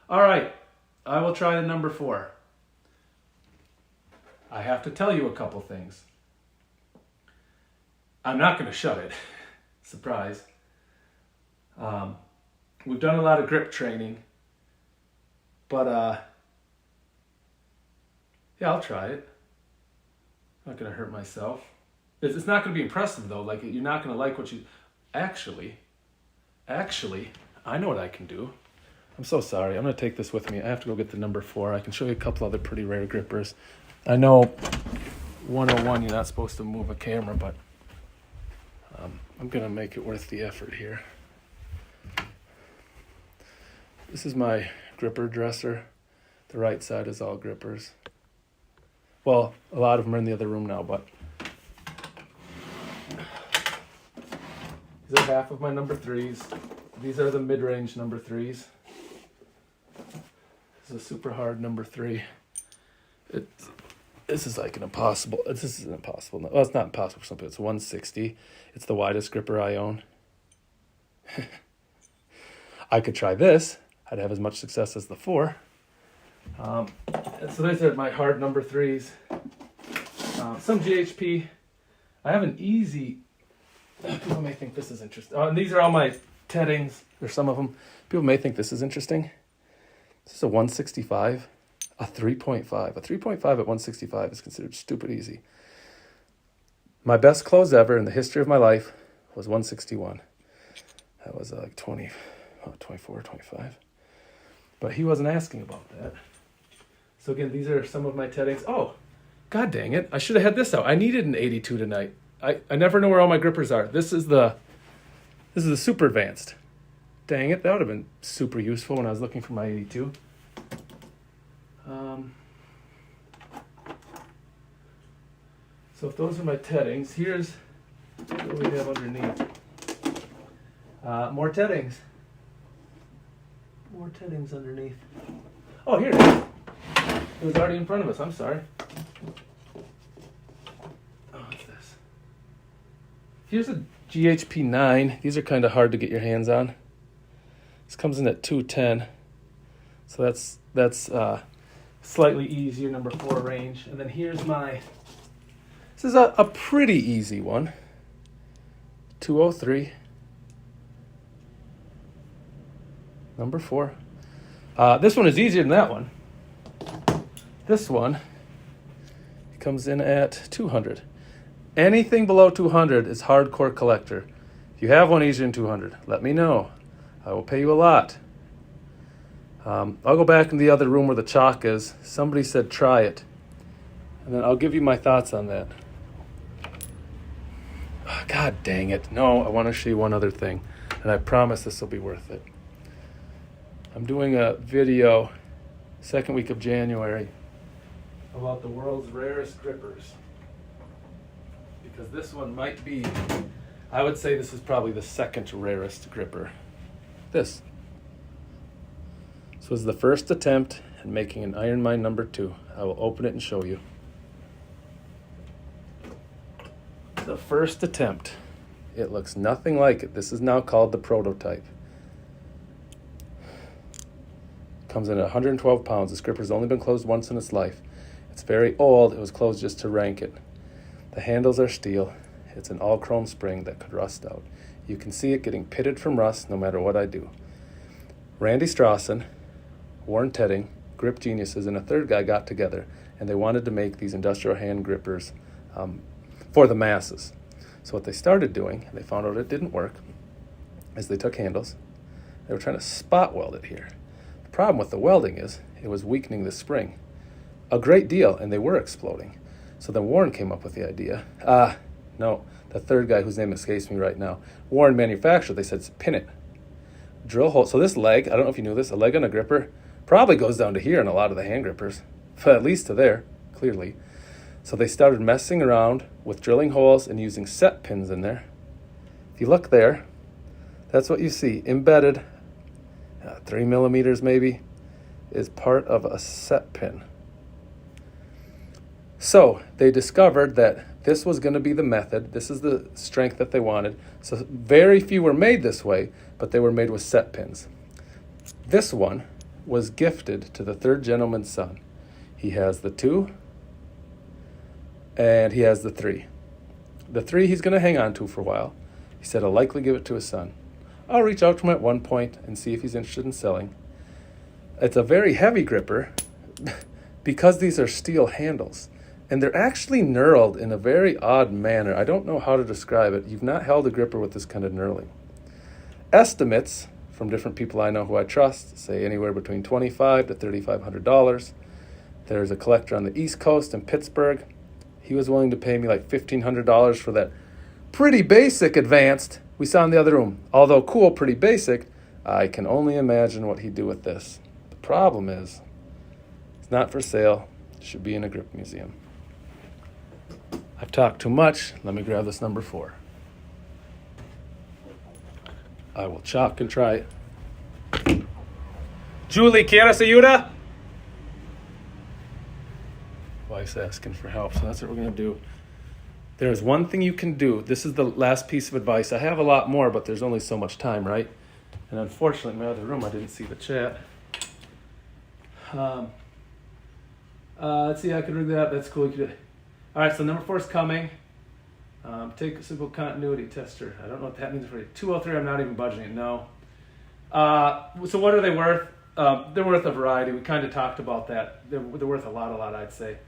All right, I will try the number 4. I have to tell you a couple things. I'm not going to shut it. Surprise. We've done a lot of grip training, but yeah, I'll try it. I'm not going to hurt myself. It's not going to be impressive though. Like, you're not going to like what you... Actually, I know what I can do. I'm so sorry. I'm going to take this with me. I have to go get the number 4. I can show you a couple other pretty rare grippers. I know 101, you're not supposed to move a camera, but I'm going to make it worth the effort here. This is my gripper dresser. The right side is all grippers. Well, a lot of them are in the other room now, but these are half of my number 3s. These are the mid-range number 3s. This is a super hard number 3. This is like an impossible. This is an impossible. Well, it's not impossible for some people. It's 160. It's the widest gripper I own. I could try this. I'd have as much success as the 4. So these are my hard number 3s. Some GHP. I have an easy. People may think this is interesting. And these are all my Teddings. There's some of them. People may think this is interesting. This is a 165, a 3.5. A 3.5 at 165 is considered stupid easy. My best close ever in the history of my life was 161. That was like 24, 25. But he wasn't asking about that. So again, these are some of my teddings. Oh, god dang it. I should have had this out. I needed an 82 tonight. I never know where all my grippers are. This is the super advanced. Dang it, that would have been super useful when I was looking for my 82. So if those are my teddings, here's what we have underneath. More teddings. More teddings underneath. Oh, here it is. It was already in front of us. I'm sorry. Oh, what's this? Here's a GHP 9. These are kind of hard to get your hands on. This comes in at 210. So that's slightly easier, number 4 range. And then here's my... This is a pretty easy one. 203. Number 4. This one is easier than that one. This one comes in at 200. Anything below 200 is hardcore collector. If you have one easier than 200, let me know. I will pay you a lot. I'll go back in the other room where the chalk is. Somebody said try it. And then I'll give you my thoughts on that. God dang it. No, I want to show you one other thing. And I promise this will be worth it. I'm doing a video, second week of January, about the world's rarest grippers. Because this one might be, I would say this is probably the second rarest gripper. This. This was the first attempt at making an Iron Mine number 2. I will open it and show you. The first attempt. It looks nothing like it. This is now called the prototype. Comes in at 112 pounds. This gripper's only been closed once in its life. It's very old. It was closed just to rank it. The handles are steel. It's an all-chrome spring that could rust out. You can see it getting pitted from rust no matter what I do. Randy Strawson, Warren Tedding, grip geniuses, and a third guy got together, and they wanted to make these industrial hand grippers for the masses. So what they started doing, and they found out it didn't work, is they took handles. They were trying to spot weld it here. The problem with the welding is it was weakening the spring a great deal, and they were exploding. So then Warren came up with the idea. No, the third guy whose name escapes me right now. Warren manufactured, they said, pin it. Drill hole. So this leg, I don't know if you knew this, a leg on a gripper probably goes down to here in a lot of the hand grippers, but at least to there, clearly. So they started messing around with drilling holes and using set pins in there. If you look there, that's what you see. Embedded, 3 millimeters maybe, is part of a set pin. So they discovered that this was going to be the method. This is the strength that they wanted. So very few were made this way, but they were made with set pins. This one was gifted to the third gentleman's son. He has the 2, and he has the 3. The 3 he's going to hang on to for a while. He said he'll likely give it to his son. I'll reach out to him at one point and see if he's interested in selling. It's a very heavy gripper because these are steel handles. And they're actually knurled in a very odd manner. I don't know how to describe it. You've not held a gripper with this kind of knurling. Estimates from different people I know who I trust say anywhere between $2,500 to $3,500. There's a collector on the East Coast in Pittsburgh. He was willing to pay me like $1,500 for that pretty basic advanced we saw in the other room. Although cool, pretty basic, I can only imagine what he'd do with this. The problem is, it's not for sale. It should be in a grip museum. I've talked too much. Let me grab this number 4. I will chalk and try it. Julie, ¿quieres ayuda? Wife's asking for help, so that's what we're going to do. There's one thing you can do. This is the last piece of advice. I have a lot more, but there's only so much time, right? And unfortunately, in my other room, I didn't see the chat. Let's see, I could rig that. That's cool. All right, so number 4 is coming. Take a simple continuity tester. I don't know what that means for you. 203, I'm not even budgeting it, no. So what are they worth? They're worth a variety. We kind of talked about that. They're worth a lot, I'd say.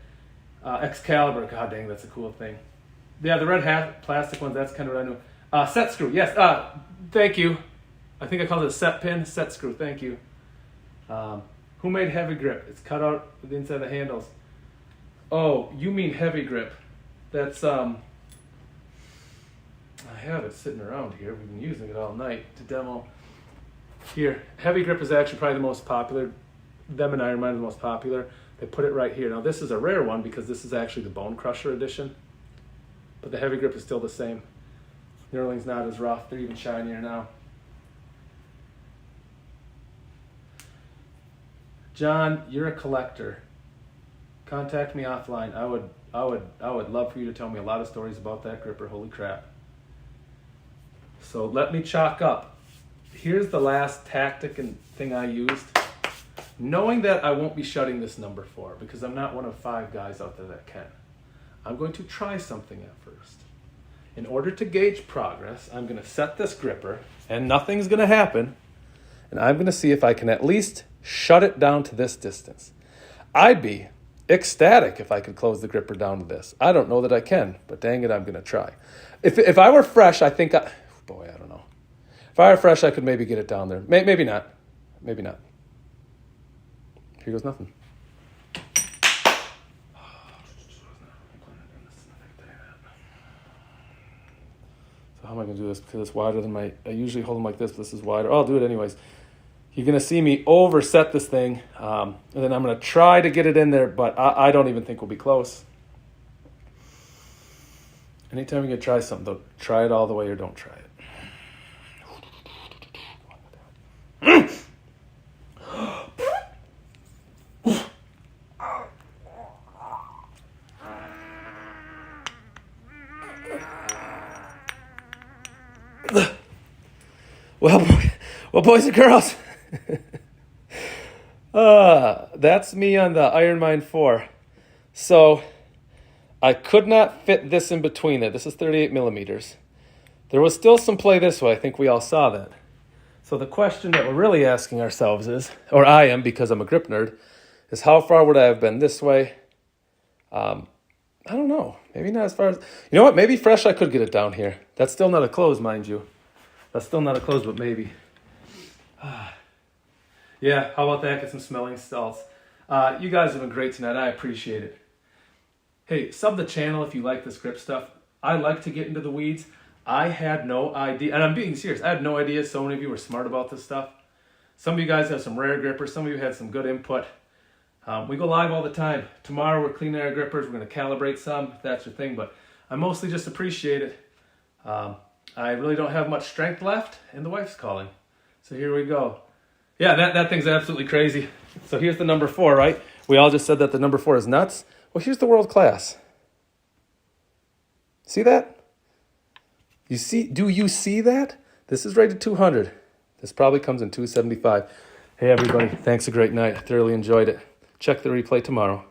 Excalibur, god dang, that's a cool thing. Yeah, the red hat plastic ones, that's kind of what I know. Set screw, yes, thank you. I think I called it a set pin, set screw, thank you. Who made Heavy Grip? It's cut out with the inside of the handles. Oh, you mean Heavy Grip. That's, I have it sitting around here. We've been using it all night to demo. Here, Heavy Grip is actually probably the most popular. Them and Iron Mine are the most popular. They put it right here. Now this is a rare one because this is actually the Bone Crusher edition. But the Heavy Grip is still the same. Knurling's not as rough. They're even shinier now. John, you're a collector. Contact me offline. I would love for you to tell me a lot of stories about that gripper. Holy crap. So let me chalk up. Here's the last tactic and thing I used. Knowing that I won't be shutting this number 4 because I'm not one of 5 guys out there that can. I'm going to try something at first. In order to gauge progress, I'm going to set this gripper and nothing's going to happen. And I'm going to see if I can at least shut it down to this distance. I'd be ecstatic if I could close the gripper down to this. I don't know that I can, but dang it, I'm going to try. If I were fresh, I think I don't know. If I were fresh, I could maybe get it down there. Maybe not. Maybe not. Here goes nothing. So how am I going to do this? Because it's wider than I usually hold them like this, but this is wider. Oh, I'll do it anyways. You're going to see me overset this thing, and then I'm going to try to get it in there, but I don't even think we'll be close. Anytime you're going to try something, though, try it all the way or don't try it. Well, boys and girls, that's me on the Iron Mine 4. So I could not fit this in between it. This is 38 millimeters. There was still some play this way. I think we all saw that. So the question that we're really asking ourselves is, or I am because I'm a grip nerd, is how far would I have been this way? I don't know. Maybe not as far as... You know what? Maybe fresh I could get it down here. That's still not a close, mind you. That's still not a close, but maybe. Yeah, how about that? Get some smelling salts. You guys have been great tonight. I appreciate it. Hey, sub the channel if you like this grip stuff. I like to get into the weeds. I had no idea, and I'm being serious, I had no idea so many of you were smart about this stuff. Some of you guys have some rare grippers. Some of you had some good input. We go live all the time. Tomorrow we're cleaning our grippers. We're going to calibrate some, if that's your thing, but I mostly just appreciate it. I really don't have much strength left, and the wife's calling. So here we go. Yeah, that thing's absolutely crazy. So here's the number 4, right? We all just said that the number 4 is nuts. Well, here's the world class. See that? Do you see that? This is rated 200. This probably comes in 275. Hey, everybody. Thanks a great night. Thoroughly enjoyed it. Check the replay tomorrow.